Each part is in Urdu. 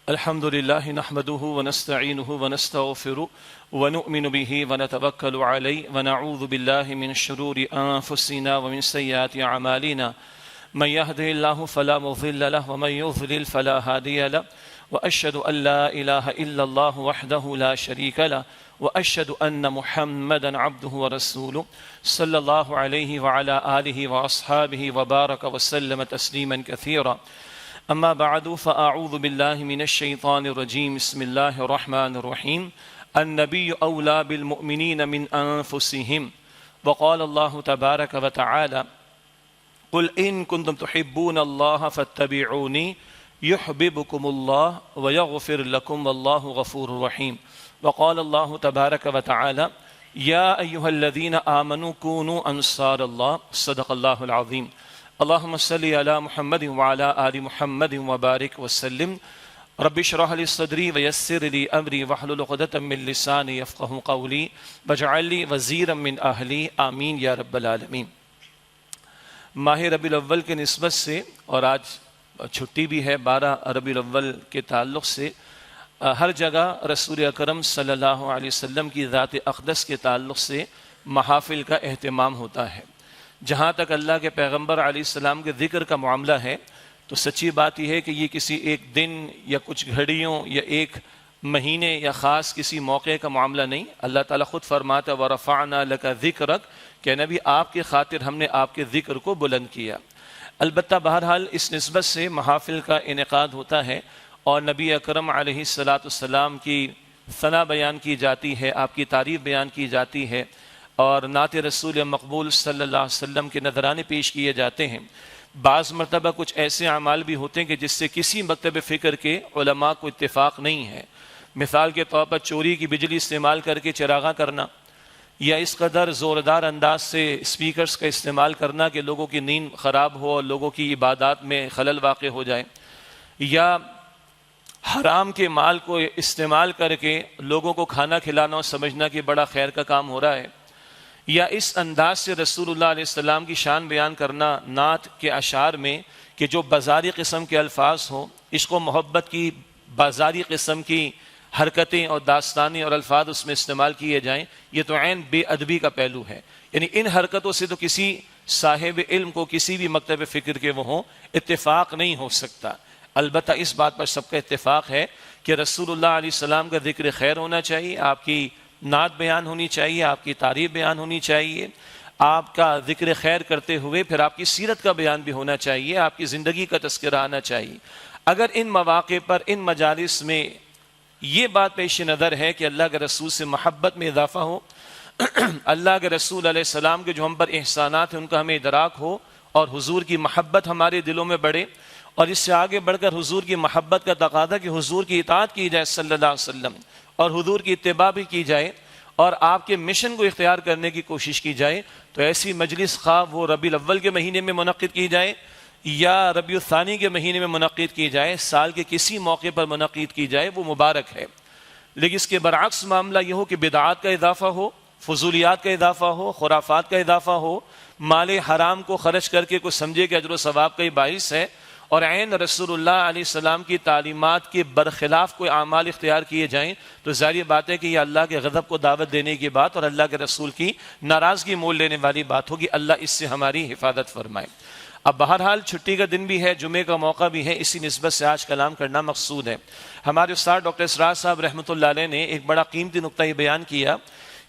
الحمد لله نحمده ونستعينه ونستغفره ونؤمن به ونتوكل عليه ونعوذ بالله من شرور أنفسنا ومن سيئات أعمالنا من يهده الله فلا مضل له ومن يضلل فلا هادي له وأشهد أن لا إله إلا الله وحده لا شريك له وأشهد أن محمدا عبده ورسوله صلى الله عليه وعلى آله وأصحابه وبارك وسلم تسليما كثيرا أما بعد فأعوذ بالله من الشيطان الرجيم بسم الله الرحمن الرحيم النبي أولى بالمؤمنين من أنفسهم وقال الله تبارك وتعالى قل إن كنتم تحبون الله فاتبعوني يحببكم الله ويغفر لكم والله غفور رحيم وقال الله تبارك وتعالى يا أيها الذين آمنوا كونوا أنصار الله صدق الله العظيم اللهم صل على محمد وعلى آل محمد وبارك وسلم رب اشرح لي صدري ويسر لي أمري واحلل عقدة من لساني يفقهوا قولي واجعل لي وزيرا من أهلي آمين یا رب العالمین۔ ماہ ربیع الاول کے نسبت سے اور آج چھٹی بھی ہے 12 ربیع الاول کے تعلق سے ہر جگہ رسول اکرم صلی اللہ علیہ وسلم کی ذات اقدس کے تعلق سے محافل کا اہتمام ہوتا ہے۔ جہاں تک اللہ کے پیغمبر علیہ السلام کے ذکر کا معاملہ ہے تو سچی بات یہ ہے کہ یہ کسی ایک دن یا کچھ گھڑیوں یا ایک مہینے یا خاص کسی موقع کا معاملہ نہیں۔ اللہ تعالیٰ خود فرماتا ہے وَرَفَعْنَا لَكَ ذِكْرَكَ کہ نبی آپ کے خاطر ہم نے آپ کے ذکر کو بلند کیا۔ البتہ بہرحال اس نسبت سے محافل کا انعقاد ہوتا ہے اور نبی اکرم علیہ السلام کی ثنا بیان کی جاتی ہے، آپ کی تعریف بیان کی جاتی ہے اور نعت رسول مقبول صلی اللہ علیہ وسلم کے نذرانے پیش کیے جاتے ہیں۔ بعض مرتبہ کچھ ایسے اعمال بھی ہوتے ہیں کہ جس سے کسی مکتب فکر کے علماء کو اتفاق نہیں ہے۔ مثال کے طور پر چوری کی بجلی استعمال کر کے چراغاں کرنا، یا اس قدر زوردار انداز سے اسپیکرز کا استعمال کرنا کہ لوگوں کی نیند خراب ہو اور لوگوں کی عبادات میں خلل واقع ہو جائے، یا حرام کے مال کو استعمال کر کے لوگوں کو کھانا کھلانا اور سمجھنا کہ بڑا خیر کا کام ہو رہا ہے، یا اس انداز سے رسول اللہ علیہ السلام کی شان بیان کرنا نعت کے اشعار میں کہ جو بازاری قسم کے الفاظ ہوں، عشق و محبت کی بازاری قسم کی حرکتیں اور داستانیں اور الفاظ اس میں استعمال کیے جائیں، یہ تو عین بے ادبی کا پہلو ہے۔ یعنی ان حرکتوں سے تو کسی صاحب علم کو کسی بھی مکتب فکر کے وہ ہوں اتفاق نہیں ہو سکتا۔ البتہ اس بات پر سب کا اتفاق ہے کہ رسول اللہ علیہ السلام کا ذکر خیر ہونا چاہیے، آپ کی نعت بیان ہونی چاہیے، آپ کی تعریف بیان ہونی چاہیے، آپ کا ذکر خیر کرتے ہوئے پھر آپ کی سیرت کا بیان بھی ہونا چاہیے، آپ کی زندگی کا تذکرہ آنا چاہیے۔ اگر ان مواقع پر ان مجالس میں یہ بات پیش نظر ہے کہ اللہ کے رسول سے محبت میں اضافہ ہو، اللہ کے رسول علیہ السلام کے جو ہم پر احسانات ہیں ان کا ہمیں ادراک ہو اور حضور کی محبت ہمارے دلوں میں بڑھے، اور اس سے آگے بڑھ کر حضور کی محبت کا تقاضا کہ حضور کی اطاعت کی جائے صلی اللہ علیہ وسلم اور حضور کی اتباع بھی کی جائے اور آپ کے مشن کو اختیار کرنے کی کوشش کی جائے، تو ایسی مجلس خواہ وہ ربیع الاول کے مہینے میں منعقد کی جائے یا ربیع الثانی کے مہینے میں منعقد کی جائے، سال کے کسی موقع پر منعقد کی جائے، وہ مبارک ہے۔ لیکن اس کے برعکس معاملہ یہ ہو کہ بدعات کا اضافہ ہو، فضولیات کا اضافہ ہو، خرافات کا اضافہ ہو، مال حرام کو خرچ کر کے کوئی سمجھے کہ اجر و ثواب کا ہی باعث ہے، اور عین رسول اللہ علیہ السلام کی تعلیمات کے برخلاف کوئی اعمال اختیار کیے جائیں، تو ظاہر بات ہے کہ یہ اللہ کے غضب کو دعوت دینے کی بات اور اللہ کے رسول کی ناراضگی مول لینے والی بات ہوگی۔ اللہ اس سے ہماری حفاظت فرمائے۔ اب بہرحال چھٹی کا دن بھی ہے، جمعے کا موقع بھی ہے، اسی نسبت سے آج کلام کرنا مقصود ہے۔ ہمارے استاد ڈاکٹر اسرار صاحب رحمۃ اللہ علیہ نے ایک بڑا قیمتی نقطہ یہ بیان کیا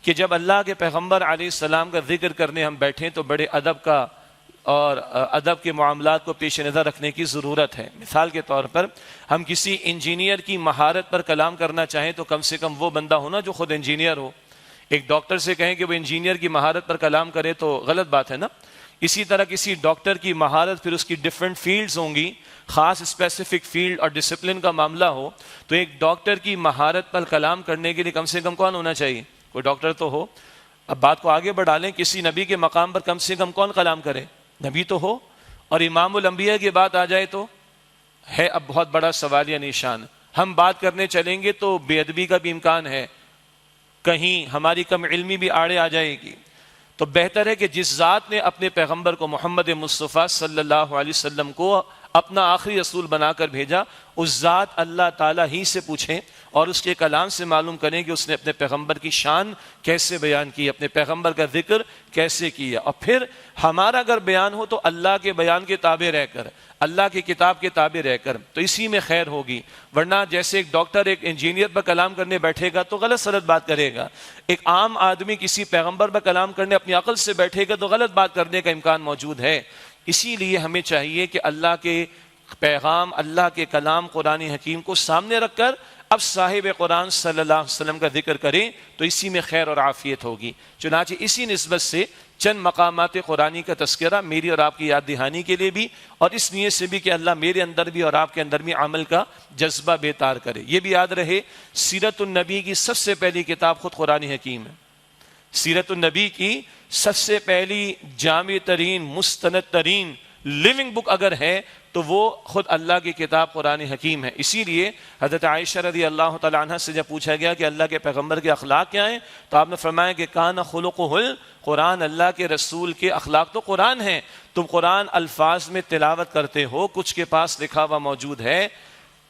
کہ جب اللہ کے پیغمبر علیہ السلام کا ذکر کرنے ہم بیٹھیں تو بڑے ادب کا اور ادب کے معاملات کو پیش نظر رکھنے کی ضرورت ہے۔ مثال کے طور پر ہم کسی انجینئر کی مہارت پر کلام کرنا چاہیں تو کم سے کم وہ بندہ ہونا جو خود انجینئر ہو۔ ایک ڈاکٹر سے کہیں کہ وہ انجینئر کی مہارت پر کلام کرے تو غلط بات ہے نا۔ اسی طرح کسی ڈاکٹر کی مہارت پھر اس کی ڈیفرنٹ فیلڈز ہوں گی، خاص اسپیسیفک فیلڈ اور ڈسپلن کا معاملہ ہو، تو ایک ڈاکٹر کی مہارت پر کلام کرنے کے لیے کم سے کم کون ہونا چاہیے؟ کوئی ڈاکٹر تو ہو۔ اب بات کو آگے بڑھا لیں، کسی نبی کے مقام پر کم سے کم کون کلام کرے؟ نبی تو ہو۔ اور امام الانبیاء کی بات آ جائے تو ہے اب بہت بڑا سوالیہ نشان۔ ہم بات کرنے چلیں گے تو بے ادبی کا بھی امکان ہے، کہیں ہماری کم علمی بھی آڑے آ جائے گی۔ تو بہتر ہے کہ جس ذات نے اپنے پیغمبر کو محمد مصطفیٰ صلی اللہ علیہ وسلم کو اپنا آخری رسول بنا کر بھیجا، اس ذات اللہ تعالیٰ ہی سے پوچھیں اور اس کے کلام سے معلوم کریں کہ اس نے اپنے پیغمبر کی شان کیسے بیان کی، اپنے پیغمبر کا ذکر کیسے کیا. اور پھر ہمارا اگر بیان ہو تو اللہ کے بیان کے تابع رہ کر، اللہ کی کتاب کے تابع رہ کر، تو اسی میں خیر ہوگی. ورنہ جیسے ایک ڈاکٹر ایک انجینئر پر کلام کرنے بیٹھے گا تو غلط سلط بات کرے گا، ایک عام آدمی کسی پیغمبر پر کلام کرنے اپنی عقل سے بیٹھے گا تو غلط بات کرنے کا امکان موجود ہے. اسی لیے ہمیں چاہیے کہ اللہ کے پیغام، اللہ کے کلام قرآن حکیم کو سامنے رکھ کر اب صاحب قرآن صلی اللہ علیہ وسلم کا ذکر کریں تو اسی میں خیر اور عافیت ہوگی. چنانچہ اسی نسبت سے چند مقامات قرآنی کا تذکرہ میری اور آپ کی یاد دہانی کے لیے بھی، اور اس نیت سے بھی کہ اللہ میرے اندر بھی اور آپ کے اندر بھی عمل کا جذبہ بیدار کرے. یہ بھی یاد رہے سیرت النبی کی سب سے پہلی کتاب خود قرآن حکیم ہے. سیرت النبی کی سب سے پہلی جامع ترین، مستند ترین لیونگ بک اگر ہے تو وہ خود اللہ کی کتاب قرآن حکیم ہے. اسی لیے حضرت عائشہ رضی اللہ تعالیٰ عنہ سے جب پوچھا گیا کہ اللہ کے پیغمبر کے اخلاق کیا ہیں تو آپ نے فرمایا کہ کان خلقہ القرآن، اللہ کے رسول کے اخلاق تو قرآن ہیں. تم قرآن الفاظ میں تلاوت کرتے ہو، کچھ کے پاس لکھا ہوا موجود ہے،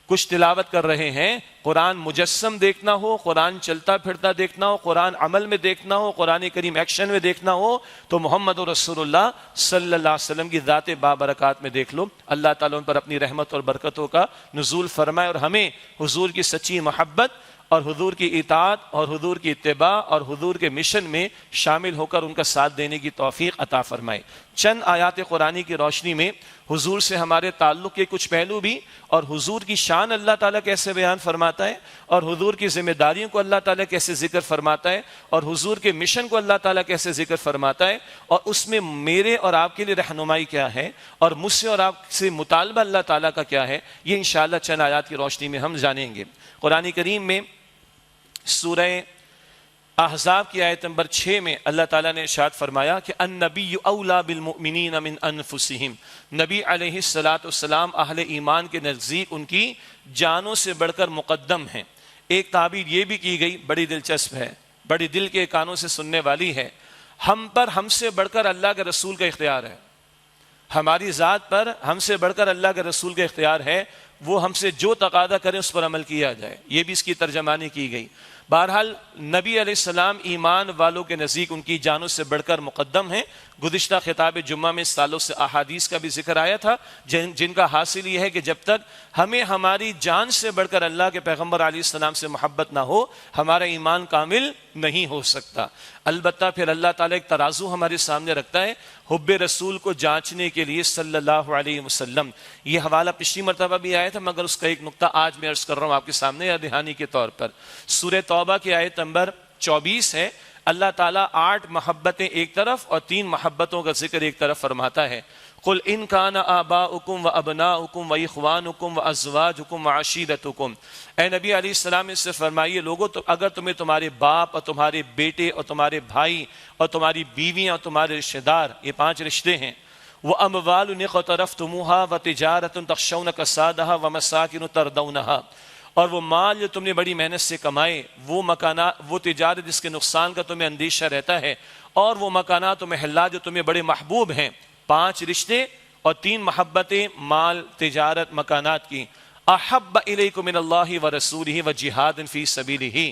کچھ تلاوت کر رہے ہیں. قرآن مجسم دیکھنا ہو، قرآن چلتا پھرتا دیکھنا ہو، قرآن عمل میں دیکھنا ہو، قرآن کریم ایکشن میں دیکھنا ہو تو محمد رسول اللہ صلی اللہ علیہ وسلم کی ذات بابرکات میں دیکھ لو. اللہ تعالیٰ ان پر اپنی رحمت اور برکتوں کا نزول فرمائے اور ہمیں حضور کی سچی محبت اور حضور کی اطاعت اور حضور کی اتباع اور حضور کے مشن میں شامل ہو کر ان کا ساتھ دینے کی توفیق عطا فرمائے. چند آیات قرآنی کی روشنی میں حضور سے ہمارے تعلق کے کچھ پہلو بھی، اور حضور کی شان اللہ تعالیٰ کیسے بیان فرماتا ہے، اور حضور کی ذمہ داریوں کو اللہ تعالیٰ کیسے ذکر فرماتا ہے، اور حضور کے مشن کو اللہ تعالیٰ کیسے ذکر فرماتا ہے، اور اس میں میرے اور آپ کے لیے رہنمائی کیا ہے اور مجھ سے اور آپ سے مطالبہ اللہ تعالیٰ کا کیا ہے، یہ انشاءاللہ چند آیات کی روشنی میں ہم جانیں گے. قرآن کریم میں سورہ احزاب کی آیت نمبر 6 میں اللہ تعالیٰ نے ارشاد فرمایا کہ النبی اولا بالمؤمنین من انفسہم، نبی علیہ السلام اہل ایمان کے نزدیک ان کی جانوں سے بڑھ کر مقدم ہیں. ایک تعبیر یہ بھی کی گئی بڑی دلچسپ ہے، بڑی دل کے کانوں سے سننے والی ہے. ہم پر ہم سے بڑھ کر اللہ کے رسول کا اختیار ہے، ہماری ذات پر ہم سے بڑھ کر اللہ کے رسول کا اختیار ہے، وہ ہم سے جو تقاضا کریں اس پر عمل کیا جائے. یہ بھی اس کی ترجمانی کی گئی. بہرحال نبی علیہ السلام ایمان والوں کے نزدیک ان کی جانوں سے بڑھ کر مقدم ہیں. گزشتہ خطاب جمعہ میں اس تعلق سے احادیث کا بھی ذکر آیا تھا جن کا حاصل یہ ہے کہ جب تک ہمیں ہماری جان سے بڑھ کر اللہ کے پیغمبر علیہ السلام سے محبت نہ ہو ہمارا ایمان کامل نہیں ہو سکتا. البتہ پھر اللہ تعالیٰ ایک ترازو ہمارے سامنے رکھتا ہے حب رسول کو جانچنے کے لیے صلی اللہ علیہ وسلم. یہ حوالہ پچھلی مرتبہ بھی آیا تھا مگر اس کا ایک نقطہ آج میں عرض کر رہا ہوں آپ کے سامنے یاد دہانی کے طور پر. سورہ توبہ کی آیت نمبر 24 ہے. اللہ تعالیٰ 8 محبتیں ایک طرف اور 3 محبتوں کا ذکر ایک طرف فرماتا ہے. قل ان کان آباؤکم و ابناؤکم و اخوانکم و ازواجکم و عشیرتکم، اے نبی علیہ السلام اس سے فرمائیے لوگوں تو اگر تمہیں تمہارے باپ اور تمہارے بیٹے اور تمہارے بھائی اور تمہاری بیویاں اور تمہارے رشتہ دار، یہ 5 رشتے ہیں، وَأَمْوَالٌ اقْتَرَفْتُمُوهَا وَتِجَارَةٌ تَخْشَوْنَ كَسَادَهَا وَمَسَاكِنُ تَرْضَوْنَهَا، اور وہ مال جو تم نے بڑی محنت سے کمائے، وہ مکانات، وہ تجارت جس کے نقصان کا تمہیں اندیشہ رہتا ہے، اور وہ مکانات و محلات جو تمہیں بڑے محبوب ہیں. 5 رشتے اور 3 محبتیں، مال، تجارت، مکانات کی. احب الیکم من اللہ ورسولہ وجہاد فی سبیلہ،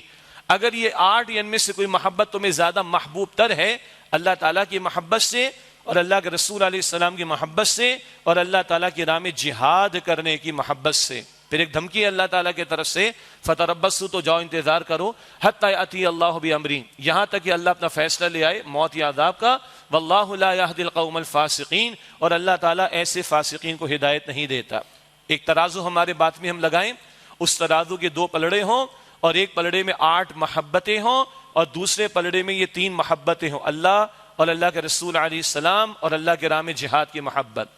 اگر یہ 8 ان میں سے کوئی محبت تمہیں زیادہ محبوب تر ہے اللہ تعالیٰ کی محبت سے اور اللہ کے رسول علیہ السلام کی محبت سے اور اللہ تعالیٰ کی راہ میں جہاد کرنے کی محبت سے. پھر ایک دھمکی ہے اللہ تعالیٰ کی طرف سے فتربصوا، تو جاؤ انتظار کرو، حتی یأتی اللہ بامرہ، یہاں تک کہ اللہ اپنا فیصلہ لے آئے موت یا عذاب کا. واللہ لا یہدی القوم الفاسقین، اور اللہ تعالیٰ ایسے فاسقین کو ہدایت نہیں دیتا. ایک ترازو ہمارے بات میں ہم لگائیں، اس ترازو کے 2 پلڑے ہوں اور ایک پلڑے میں 8 محبتیں ہوں اور دوسرے پلڑے میں یہ 3 محبتیں ہوں، اللہ اور اللہ کے رسول علیہ السلام اور اللہ کے راہ میں جہاد کی محبت.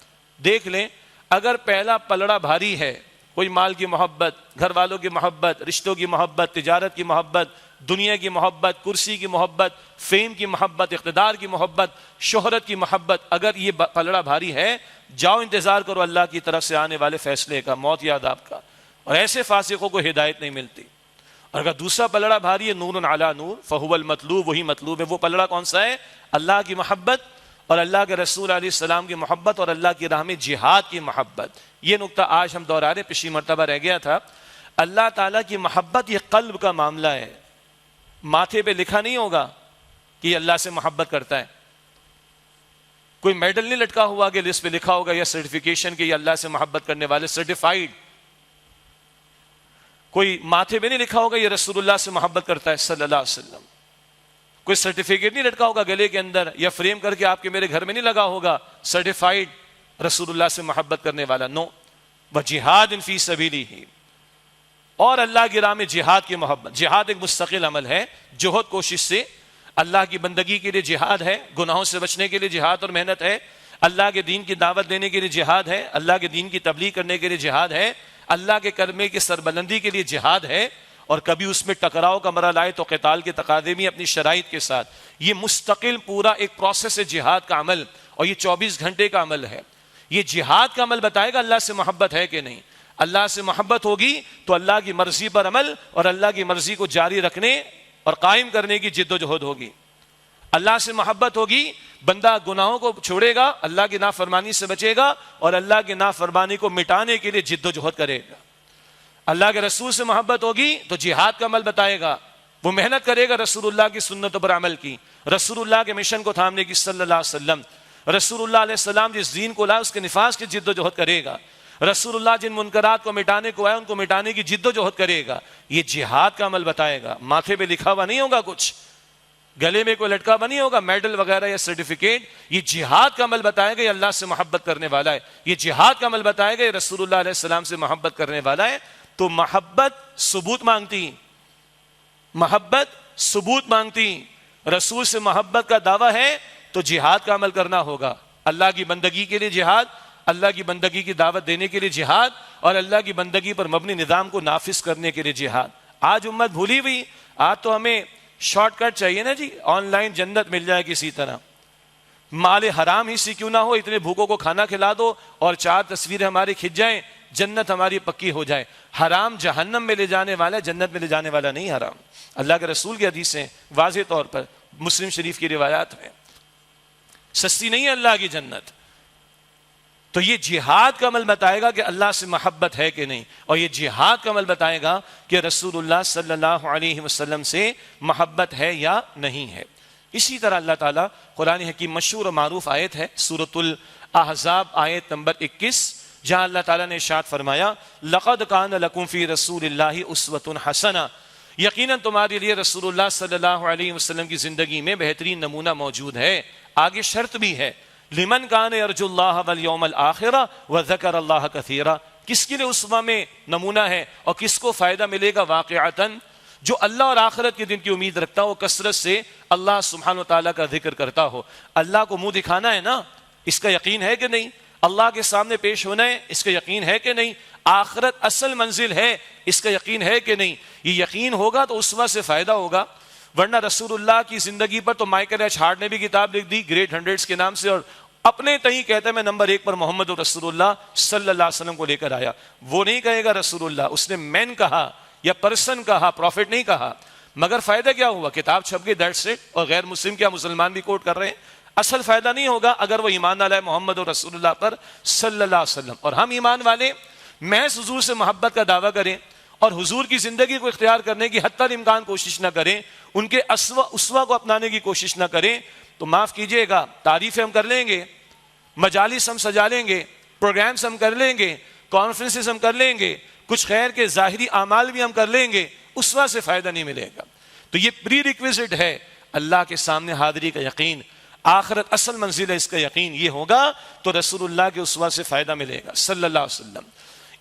دیکھ لیں اگر پہلا پلڑا بھاری ہے، کوئی مال کی محبت، گھر والوں کی محبت، رشتوں کی محبت، تجارت کی محبت، دنیا کی محبت، کرسی کی محبت، فیم کی محبت، اقتدار کی محبت، شہرت کی محبت، اگر یہ پلڑا بھاری ہے جاؤ انتظار کرو اللہ کی طرف سے آنے والے فیصلے کا، موت یا عذاب کا. اور ایسے فاسقوں کو ہدایت نہیں ملتی. اور اگر دوسرا پلڑا بھاری ہے، نور علی نور فہو المطلوب، وہی مطلوب ہے. وہ پلڑا کون سا ہے؟ اللہ کی محبت اور اللہ کے رسول علیہ السلام کی محبت اور اللہ کی راہ میں جہاد کی محبت. یہ نقطہ آج ہم دہرا رہے, پچھلی مرتبہ رہ گیا تھا. اللہ تعالیٰ کی محبت یہ قلب کا معاملہ ہے, ماتھے پہ لکھا نہیں ہوگا کہ یہ اللہ سے محبت کرتا ہے. کوئی میڈل نہیں لٹکا ہوا کہ لسٹ پہ لکھا ہوگا یا سرٹیفکیشن کہ یہ اللہ سے محبت کرنے والے سرٹیفائیڈ. کوئی ماتھے پہ نہیں لکھا ہوگا یہ رسول اللہ سے محبت کرتا ہے صلی اللہ علیہ وسلم. کوئی سرٹیفکیٹ نہیں لٹکا ہوگا گلے کے اندر یا فریم کر کے آپ کے میرے گھر میں نہیں لگا ہوگا سرٹیفائیڈ رسول اللہ سے محبت کرنے والا. نو, وجہاد فی سبیلہ, اور اللہ کی راہ میں جہاد کی محبت. جہاد ایک مستقل عمل ہے, جہد کوشش سے اللہ کی بندگی کے لیے جہاد ہے, گناہوں سے بچنے کے لیے جہاد اور محنت ہے, اللہ کے دین کی دعوت دینے کے لیے جہاد ہے, اللہ کے دین کی تبلیغ کرنے کے لیے جہاد ہے, اللہ کے کلمے کی سربلندی کے لیے جہاد ہے. اور کبھی اس میں ٹکراؤ کا مرحلہ آئے تو قتال کے تقاضے بھی اپنی شرائط کے ساتھ. یہ مستقل پورا ایک پروسیس ہے جہاد کا عمل, اور یہ 24 گھنٹے کا عمل ہے. یہ جہاد کا عمل بتائے گا اللہ سے محبت ہے کہ نہیں. اللہ سے محبت ہوگی تو اللہ کی مرضی پر عمل اور اللہ کی مرضی کو جاری رکھنے اور قائم کرنے کی جد و جہد ہوگی. اللہ سے محبت ہوگی, بندہ گناہوں کو چھوڑے گا, اللہ کی نافرمانی سے بچے گا اور اللہ کی نافرمانی کو مٹانے کے لیے جد و جہد کرے گا. اللہ کے رسول سے محبت ہوگی تو جہاد کا عمل بتائے گا, وہ محنت کرے گا رسول اللہ کی سنتوں پر عمل کی, رسول اللہ کے مشن کو تھامنے کی صلی اللہ علیہ وسلم. رسول اللہ علیہ السلام جس دین کو لائے اس کے نفاذ کی جد و جہد کرے گا. رسول اللہ جن منکرات کو مٹانے کو آئے ان کو مٹانے کی جد و جہد کرے گا. یہ جہاد کا عمل بتائے گا. ماتھے پہ لکھا ہوا نہیں ہوگا, کچھ گلے میں کوئی لٹکا ہوا نہیں ہوگا میڈل وغیرہ یا سرٹیفکیٹ. یہ جہاد کا عمل بتائے گا یہ اللہ سے محبت کرنے والا ہے. یہ جہاد کا عمل بتائے گا یہ رسول اللہ علیہ السلام سے محبت کرنے والا ہے. تو محبت ثبوت مانگتی, محبت ثبوت مانگتی. رسول سے محبت کا دعویٰ ہے تو جہاد کا عمل کرنا ہوگا. اللہ کی بندگی کے لیے جہاد, اللہ کی بندگی کی دعوت دینے کے لیے جہاد, اور اللہ کی بندگی پر مبنی نظام کو نافذ کرنے کے لیے جہاد. آج امت بھولی ہوئی. آج تو ہمیں شارٹ کٹ چاہیے نا جی, آن لائن جنت مل جائے کسی طرح, مال حرام ہی سے کیوں نہ ہو, اتنے بھوکوں کو کھانا کھلا دو اور 4 تصویریں ہماری کھنچ جائیں, جنت ہماری پکی ہو جائے. حرام جہنم میں لے جانے والا ہے, جنت میں لے جانے والا نہیں حرام. اللہ کے رسول کی حدیثیں واضح طور پر, مسلم شریف کی روایات میں, سستی نہیں ہے اللہ کی جنت. تو یہ جہاد کا عمل بتائے گا کہ اللہ سے محبت ہے کہ نہیں, اور یہ جہاد کا عمل بتائے گا کہ رسول اللہ صلی اللہ علیہ وسلم سے محبت ہے یا نہیں ہے. اسی طرح اللہ تعالیٰ قرآن حکیم مشہور و معروف آیت ہے سورۃ الاحزاب آیت نمبر 21, جہاں اللہ تعالیٰ نے ارشاد فرمایا لقد کان لکم فی رسول اللہ اسوۃ حسنہ, یقیناً تمہارے لیے رسول اللہ صلی اللہ علیہ وسلم کی زندگی میں بہترین نمونہ موجود ہے. آگے شرط بھی ہے, لمن کان یرجو اللہ والیوم الآخر وذکر اللہ کثیرا. کس کے لیے اسوہ میں نمونہ ہے اور کس کو فائدہ ملے گا واقعتاً؟ جو اللہ اور آخرت کے دن کی امید رکھتا ہو, کثرت سے اللہ سبحانہ و تعالیٰ کا ذکر کرتا ہو. اللہ کو منہ دکھانا ہے نا, اس کا یقین ہے کہ نہیں؟ اللہ کے سامنے پیش ہونا ہے, اس کا یقین ہے کہ نہیں؟ آخرت اصل منزل ہے, اس کا یقین ہے کہ نہیں؟ یہ یقین ہوگا تو اسوہ سے فائدہ ہوگا. ورنہ رسول اللہ کی زندگی پر تو مائیکل ایچ ہارٹ نے بھی کتاب لکھ دی گریٹ 100 کے نام سے, اور اپنے تئیں کہتا ہے میں نمبر 1 پر محمد رسول اللہ صلی اللہ علیہ وسلم کو لے کر آیا. وہ نہیں کہے گا رسول اللہ, اس نے مین کہا یا پرسن کہا, پروفٹ نہیں کہا. مگر فائدہ کیا ہوا؟ کتاب چھپ گئی, دیٹس اٹ. اور غیر مسلم کیا مسلمان بھی کوٹ کر رہے ہیں. اصل فائدہ نہیں ہوگا اگر وہ ایمان نہ لائے محمد رسول اللہ پر صلی اللہ علیہ وسلم. اور ہم ایمان والے محض حضور سے محبت کا دعویٰ کریں اور حضور کی زندگی کو اختیار کرنے کی حتی الامکان کوشش نہ کریں, ان کے اسوہ کو اپنانے کی کوشش نہ کریں, تو معاف کیجئے گا تعریفیں ہم کر لیں گے, مجالس ہم سجا لیں گے, پروگرامز ہم کر لیں گے, کانفرنسز ہم کر لیں گے, کچھ خیر کے ظاہری اعمال بھی ہم کر لیں گے, اسوہ سے فائدہ نہیں ملے گا. تو یہ پری ریکویزٹ ہے اللہ کے سامنے حاضری کا یقین, آخرت اصل منزل ہے اس کا یقین. یہ ہوگا تو رسول اللہ کے اسوہ سے فائدہ ملے گا صلی اللہ علیہ وسلم.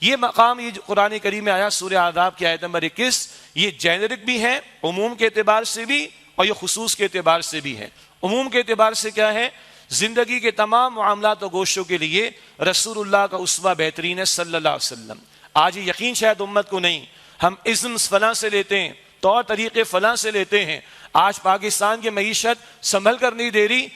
یہ مقام یہ قرآن کریم میں آیا سورہ اعراف کی آیت نمبر 21, یہ جینرک بھی ہے عموم کے اعتبار سے بھی اور یہ خصوص کے اعتبار سے بھی ہے. عموم کے اعتبار سے کیا ہے؟ زندگی کے تمام معاملات و گوشوں کے لیے رسول اللہ کا اسوہ بہترین ہے صلی اللہ علیہ وسلم. آج یہ یقین شاید امت کو نہیں, ہم ازمز فلاں سے لیتے ہیں, طور طریقے فلاں سے لیتے ہیں. آج پاکستان کی معیشت سنبھل کر نہیں دے رہی.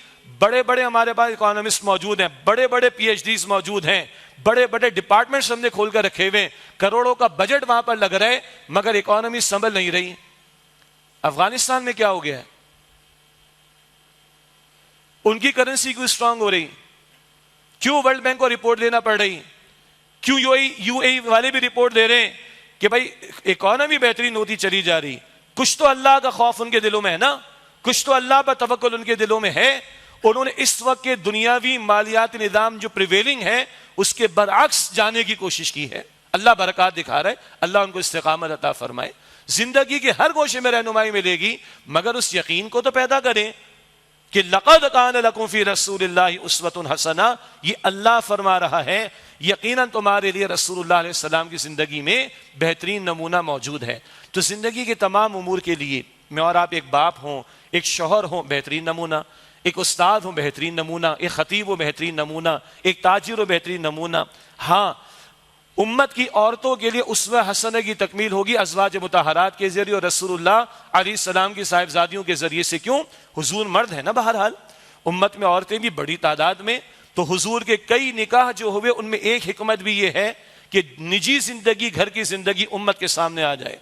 بڑے بڑے ہمارے پاس اکانومسٹ موجود ہیں, بڑے بڑے پی ایچ ڈیز موجود ہیں, بڑے بڑے ڈپارٹمنٹس ہم نے کھول کر رکھے ہوئے, کروڑوں کا بجٹ وہاں پر لگ رہا ہے, مگر اکانومی سنبھل نہیں رہی. افغانستان میں کیا ہو گیا ہے؟ ان کی کرنسی کیوں اسٹرانگ ہو رہی؟ کیوں ورلڈ بینک کو رپورٹ دینا پڑ رہی؟ کیوں یو اے والے بھی رپورٹ دے رہے ہیں کہ بھائی اکانومی بہترین ہوتی چلی جا رہی؟ کچھ تو اللہ کا خوف ان کے دلوں میں ہے نا، کچھ تو اللہ پر توکل ان کے دلوں میں ہے. انہوں نے اس وقت کے دنیاوی مالیاتی نظام جو پریویلنگ ہے اس کے برعکس جانے کی کوشش کی ہے. اللہ برکات دکھا رہا ہے، اللہ ان کو استقامت عطا فرمائے. زندگی کے ہر گوشے میں رہنمائی ملے گی، مگر اس یقین کو تو پیدا کریں کہ لقد کان لکم فی رسول اللہ اسوۃ حسنہ. یہ اللہ فرما رہا ہے یقیناً تمہارے لیے رسول اللہ علیہ السلام کی زندگی میں بہترین نمونہ موجود ہے. تو زندگی کے تمام امور کے لیے میں اور آپ، ایک باپ ہوں، ایک شوہر ہوں، بہترین نمونہ، ایک استاد ہوں، بہترین نمونہ، ایک خطیب ہو، بہترین نمونہ، ایک تاجر ہو، بہترین نمونہ. ہاں، امت کی عورتوں کے لیے اسوہ حسنہ کی تکمیل ہوگی ازواج مطہرات کے ذریعے اور رسول اللہ علیہ السلام کی صاحبزادیوں کے ذریعے سے. کیوں؟ حضور مرد ہے نا، بہرحال امت میں عورتیں بھی بڑی تعداد میں. تو حضور کے کئی نکاح جو ہوئے ان میں ایک حکمت بھی یہ ہے کہ نجی زندگی، گھر کی زندگی امت کے سامنے آ جائے.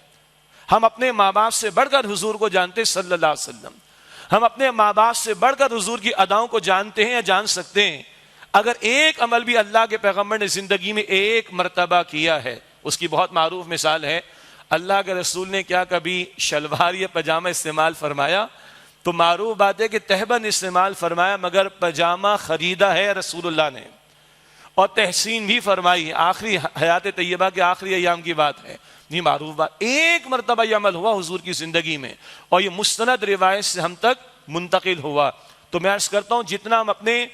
ہم اپنے ماں باپ سے بڑھ کر حضور کو جانتے صلی اللہ علیہ وسلم. ہم اپنے ماں باپ سے بڑھ کر حضور کی اداؤں کو جانتے ہیں یا جان سکتے ہیں. اگر ایک عمل بھی اللہ کے پیغمبر نے زندگی میں ایک مرتبہ کیا ہے، اس کی بہت معروف مثال ہے، اللہ کے رسول نے کیا کبھی شلوار یا پاجامہ استعمال فرمایا؟ تو معروف بات ہے کہ تہبند استعمال فرمایا، مگر پاجامہ خریدا ہے رسول اللہ نے، اور تحسین بھی فرمائی. آخری حیات طیبہ کے آخری ایام کی بات ہے. یہ معروف بات، ایک مرتبہ یہ عمل ہوا حضور کی زندگی میں، اور یہ مستند روایت سے ہم تک منتقل ہوا. تو میں عرض کرتا ہوں جتنا ہم اپنے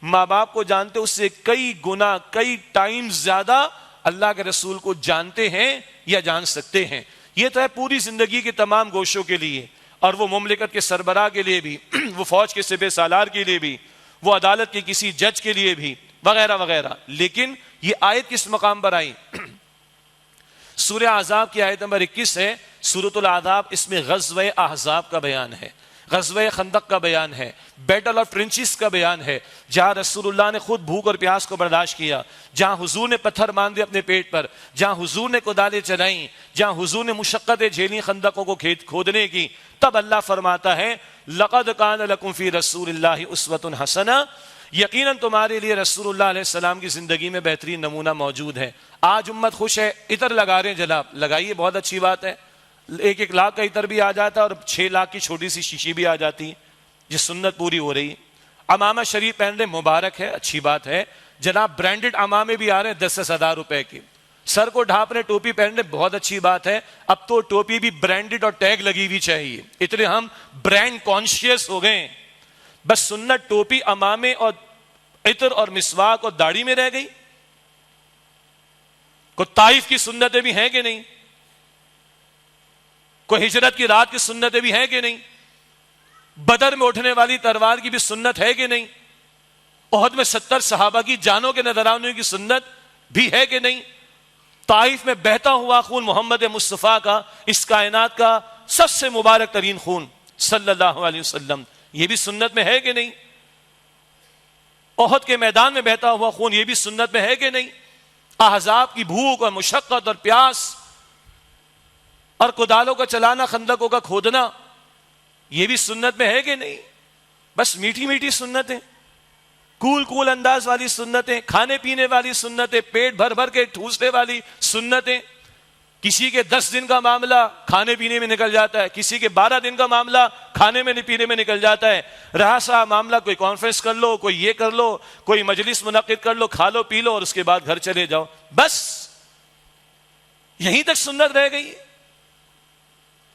ماں باپ کو جانتے اس سے کئی گنا، کئی ٹائم زیادہ اللہ کے رسول کو جانتے ہیں یا جان سکتے ہیں. یہ تو ہے پوری زندگی کے تمام گوشوں کے لیے، اور وہ مملکت کے سربراہ کے لیے بھی، وہ فوج کے سپہ سالار کے لیے بھی، وہ عدالت کے کسی جج کے لیے بھی، وغیرہ وغیرہ. لیکن یہ آیت کس مقام پر آئی؟ سورہ احزاب کی آیت نمبر 21 ہے. سورۃ الاحزاب، اس میں غزوہ احزاب کا بیان ہے، غزوہ خندق کا بیان ہے، بیٹل آف ٹرنچز کا بیان ہے، جہاں رسول اللہ نے خود بھوک اور پیاس کو برداشت کیا، جہاں حضور نے پتھر باندھے اپنے پیٹ پر، جہاں حضور نے کدالیں چلائیں، جہاں حضور نے مشقتیں جھیلی خندقوں کو کھودنے کی. تب اللہ فرماتا ہے لقد کان لکم فی رسول اللہ اسوۃ حسنہ، یقیناً تمہارے لیے رسول اللہ علیہ السلام کی زندگی میں بہترین نمونہ موجود ہے. آج امت خوش ہے، عطر لگا رہے ہیں جناب، لگائیے، بہت اچھی بات ہے. 1 لاکھ کا عطر بھی آ جاتا ہے اور 6 لاکھ کی چھوٹی سی شیشی بھی آ جاتی ہے. یہ سنت پوری ہو رہی ہے. عمامہ شریف پہن رہے، مبارک ہے، اچھی بات ہے جناب. برانڈڈ عمامے بھی آ رہے ہیں 10-10 ہزار روپے کے. سر کو ڈھانپ رہے، ٹوپی پہن رہے، بہت اچھی بات ہے. اب تو ٹوپی بھی برانڈڈ اور ٹیگ لگی ہوئی چاہیے، اتنے ہم برانڈ کانشیس ہو گئے. بس سنت ٹوپی، عمامے اور عطر اور مسواک اور داڑھی میں رہ گئی. کوئی طائف کی سنتیں بھی ہیں کہ نہیں؟ کوئی ہجرت کی رات کی سنتیں بھی ہیں کہ نہیں؟ بدر میں اٹھنے والی تلوار کی بھی سنت ہے کہ نہیں؟ احد میں 70 صحابہ کی جانوں کے نظر آنے کی سنت بھی ہے کہ نہیں؟ طائف میں بہتا ہوا خون محمد مصطفیٰ کا، اس کائنات کا سب سے مبارک ترین خون صلی اللہ علیہ وسلم، یہ بھی سنت میں ہے کہ نہیں؟ احد کے میدان میں بہتا ہوا خون، یہ بھی سنت میں ہے کہ نہیں؟ احزاب کی بھوک اور مشقت اور پیاس اور کدالوں کا چلانا، خندقوں کا کھودنا، یہ بھی سنت میں ہے کہ نہیں؟ بس میٹھی میٹھی سنتیں، کول انداز والی سنتیں، کھانے پینے والی سنتیں، پیٹ بھر بھر کے ٹھوسنے والی سنتیں. کسی کے 10 دن کا معاملہ کھانے پینے میں نکل جاتا ہے، کسی کے 12 دن کا معاملہ کھانے میں پینے میں نکل جاتا ہے. رہا سا معاملہ کوئی کانفرنس کر لو، کوئی یہ کر لو، کوئی مجلس منعقد کر لو، کھا لو پی لو اور اس کے بعد گھر چلے جاؤ. بس یہیں تک سنت رہ گئی.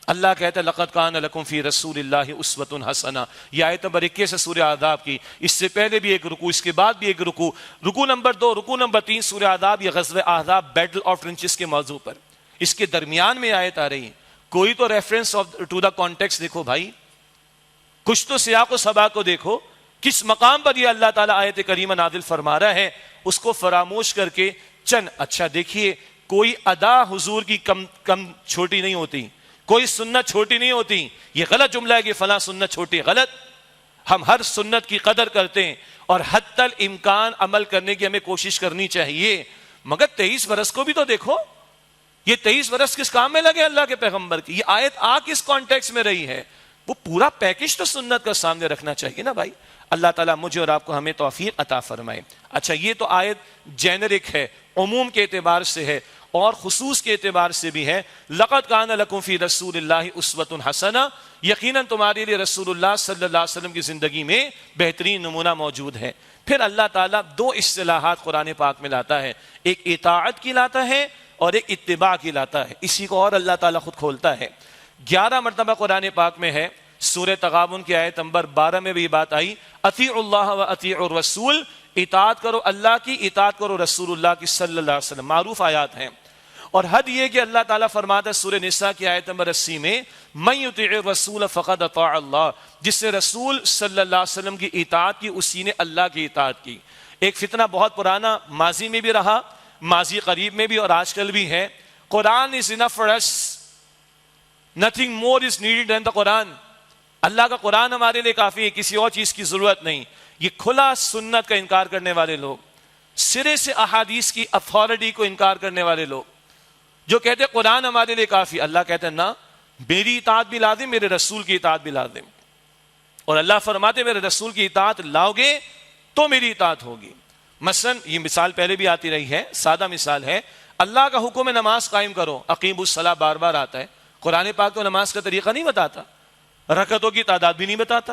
اللہ کہتا ہے لقد کان لکم فی رسول اللہ اسوۃ حسنہ. یہ آیت نمبر 21 ہے سورہ احزاب کی. اس سے پہلے بھی ایک رکوع، اس کے بعد بھی ایک رکوع. رکوع نمبر 2، رکوع نمبر 3 سورہ احزاب یا غزوہ احزاب بیٹل آف ٹرنچز کے موضوع پر. اس کے درمیان میں آیت آ رہی ہے. کوئی تو ریفرنس ٹو دا کانٹیکسٹ دیکھو بھائی، کچھ تو سیاق و سباق کو دیکھو. کس مقام پر یہ اللہ تعالیٰ آیت کریمہ نازل فرما رہا ہے، اس کو فراموش کر کے اچھا دیکھیے، کوئی ادا حضور کی کم چھوٹی نہیں ہوتی، کوئی سنت چھوٹی نہیں ہوتی. یہ غلط جملہ ہے کہ فلاں سنت چھوٹی، غلط. ہم ہر سنت کی قدر کرتے ہیں اور حتی الامکان عمل کرنے کی ہمیں کوشش کرنی چاہیے. مگر 23 برس کو بھی تو دیکھو، یہ 23 برس کس کام میں لگے اللہ کے پیغمبر کی؟ یہ آیت کس کانٹیکس میں رہی ہے؟ وہ پورا پیکج تو سنت کا سامنے رکھنا چاہیے نا بھائی. اللہ تعالیٰ مجھے اور آپ کو ہمیں توفیق عطا فرمائے۔ اچھا، یہ تو آیت جینرک ہے، عموم کے اعتبار سے ہے اور خصوص کے اعتبار سے بھی ہے۔ لقد کان لکم فی رسول اللہ اسوۃ حسنہ، یقیناً تمہارے لیے رسول اللہ صلی اللہ علیہ وسلم کی زندگی میں بہترین نمونہ موجود ہے۔ پھر اللہ تعالیٰ دو اصطلاحات قرآن پاک میں لاتا ہے، ایک اطاعت کی لاتا ہے اور ایک اتباع کی لاتا ہے۔ اسی کو اور اللہ تعالیٰ خود کھولتا ہے۔ 11 مرتبہ قرآن پاک میں ہے، سورہ تغابن کی آیت نمبر 12 میں بھی یہ بات آئی، اطیعوا اللہ و اطیعوا الرسول، اطاعت کرو اللہ کی، اطاعت کرو رسول اللہ کی صلی اللہ علیہ وسلم، معروف آیات ہیں۔ اور حد یہ کہ اللہ تعالیٰ فرماتا ہے سورہ نساء کی آیت نمبر 80 میں، من یطیع الرسول فقد اطاع اللہ، جس سے رسول صلی اللہ علیہ وسلم کی اطاعت کی اسی نے اللہ کی اطاعت کی۔ ایک فتنہ بہت پرانا ماضی میں بھی رہا، ماضی قریب میں بھی اور آج کل بھی ہے، قرآن is enough for us, nothing more is needed than the قرآن۔ اللہ کا قرآن ہمارے لیے کافی ہے، کسی اور چیز کی ضرورت نہیں۔ یہ کھلا سنت کا انکار کرنے والے لوگ، سرے سے احادیث کی اتھارٹی کو انکار کرنے والے لوگ جو کہتے ہیں قرآن ہمارے لیے کافی، اللہ کہتے ہیں نا، میری اطاعت بھی لازم، میرے رسول کی اطاعت بھی لازم۔ اور اللہ فرماتے میرے رسول کی اطاعت لاؤ گے تو میری اطاعت ہوگی۔ مثلا یہ مثال پہلے بھی آتی رہی ہے، سادہ مثال ہے، اللہ کا حکم ہے نماز قائم کرو، اقیموا الصلاۃ بار بار آتا ہے، قرآن پاک تو نماز کا طریقہ نہیں بتاتا، رکعتوں کی تعداد بھی نہیں بتاتا۔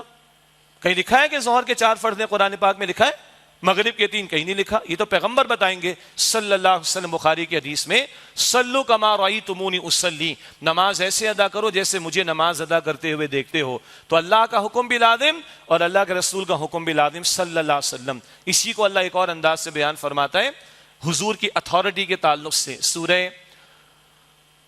کہیں لکھا ہے کہ ظہر کے 4 فرض ہیں قرآن پاک میں لکھا ہے؟ مغرب کے 3 کہیں نہیں لکھا، یہ تو پیغمبر بتائیں گے صلی اللہ علیہ وسلم۔ بخاری کی حدیث میں، صلو کما رأیتمونی اصلی، نماز ایسے ادا کرو جیسے مجھے نماز ادا کرتے ہوئے دیکھتے ہو۔ تو اللہ کا حکم بھی لازم اور اللہ کے رسول کا حکم بھی لازم صلی اللہ علیہ وسلم۔ اسی کو اللہ ایک اور انداز سے بیان فرماتا ہے حضور کی اتھارٹی کے تعلق سے، سورہ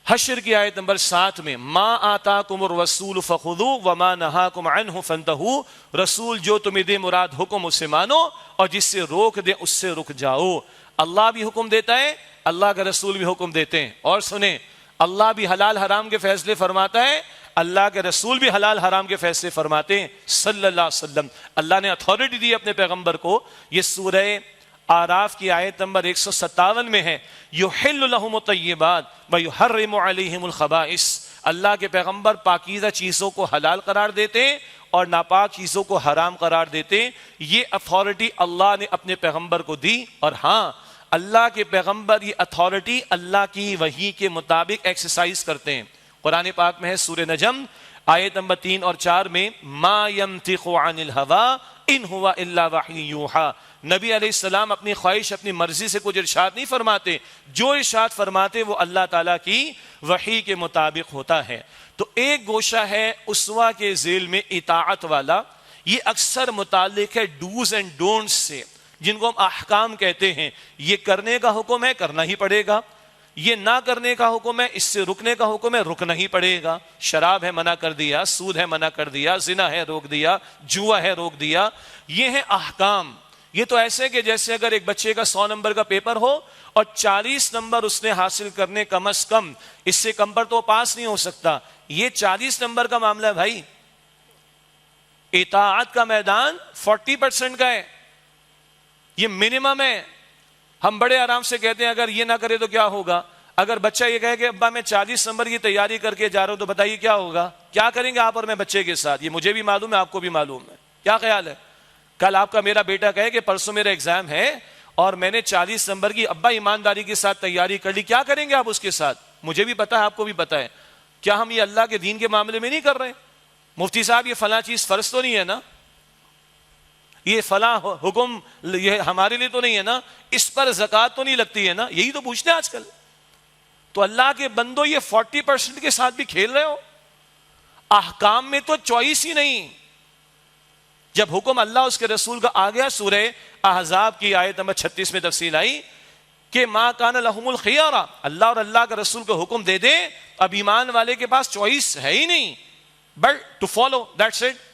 حشر کی آیت نمبر 7 میں، ما آتاکم الرسول فخذوہ وما نہاکم عنہ فانتہوا، رسول جو تمہیں دے مراد حکم اسے مانو اور جس سے روک دے اس سے رک جاؤ۔ اللہ بھی حکم دیتا ہے، اللہ کا رسول بھی حکم دیتے ہیں۔ اور سنیں، اللہ بھی حلال حرام کے فیصلے فرماتا ہے، اللہ کے رسول بھی حلال حرام کے فیصلے فرماتے ہیں صلی اللہ علیہ وسلم۔ اللہ نے اتھارٹی دی اپنے پیغمبر کو۔ یہ سورہ آراف کی آیت نمبر 157 میں ہے، یحل لہم الطیبات ویحرم علیہم الخبائث، اللہ کے پیغمبر پاکیزہ چیزوں کو حلال قرار دیتے ہیں اور ناپاک چیزوں کو حرام قرار دیتے ہیں۔ یہ اتھارٹی اللہ نے اپنے پیغمبر کو دی، اور ہاں اللہ کے پیغمبر یہ اتھارٹی اللہ کی وحی کے مطابق ایکسرسائز کرتے ہیں۔ قرآن پاک میں ہے سورہ نجم آیت نمبر 3 اور 4 میں، ما ینطق عن الہوا ان ہوا الا وحی یوحی، نبی علیہ السلام اپنی خواہش اپنی مرضی سے کچھ ارشاد نہیں فرماتے، جو ارشاد فرماتے وہ اللہ تعالیٰ کی وحی کے مطابق ہوتا ہے۔ تو ایک گوشہ ہے اسوہ کے ذیل میں اطاعت والا، یہ اکثر متعلق ہے ڈوز اینڈ ڈونٹس سے، جن کو ہم احکام کہتے ہیں۔ یہ کرنے کا حکم ہے، کرنا ہی پڑے گا، یہ نہ کرنے کا حکم ہے، اس سے رکنے کا حکم ہے، رکنا ہی پڑے گا۔ شراب ہے منع کر دیا، سود ہے منع کر دیا، زنا ہے روک دیا، جوا ہے روک دیا، یہ ہیں احکام۔ یہ تو ایسے کہ جیسے اگر ایک بچے کا 100 نمبر کا پیپر ہو اور 40 نمبر اس نے حاصل کرنے کم از کم، اس سے کم پر تو پاس نہیں ہو سکتا۔ یہ 40 نمبر کا معاملہ ہے بھائی، اطاعت کا میدان 40% کا ہے، یہ منیمم ہے۔ ہم بڑے آرام سے کہتے ہیں اگر یہ نہ کرے تو کیا ہوگا۔ اگر بچہ یہ کہے کہ ابا میں 40 نمبر کی تیاری کر کے جا رہا ہوں، تو بتائیے کیا ہوگا، کیا کریں گے آپ اور میں بچے کے ساتھ؟ یہ مجھے بھی معلوم ہے، آپ کو بھی معلوم ہے۔ کیا خیال ہے؟ کل آپ کا میرا بیٹا کہے کہ پرسوں میرا ایگزام ہے اور میں نے 40 نمبر کی ابا ایمانداری کے ساتھ تیاری کر لی، کیا کریں گے آپ اس کے ساتھ؟ مجھے بھی پتا ہے، آپ کو بھی پتا ہے۔ کیا ہم یہ اللہ کے دین کے معاملے میں نہیں کر رہے؟ مفتی صاحب یہ فلاں چیز فرض تو نہیں ہے نا، یہ فلاں حکم یہ ہمارے لیے تو نہیں ہے نا، اس پر زکوٰۃ تو نہیں لگتی ہے نا، یہی تو پوچھتے ہیں آج کل۔ تو اللہ کے بندو یہ 40% کے ساتھ بھی کھیل رہے ہو؟ احکام میں تو چوائس ہی نہیں۔ جب حکم اللہ اس کے رسول کا آ گیا، سورہ احزاب کی آیت نمبر 36 میں تفصیل آئی کہ ما کان لہم الخیارہ، اللہ اور اللہ کا رسول کو حکم دے دے، اب ایمان والے کے پاس چوائس ہے ہی نہیں، but to follow, that's it.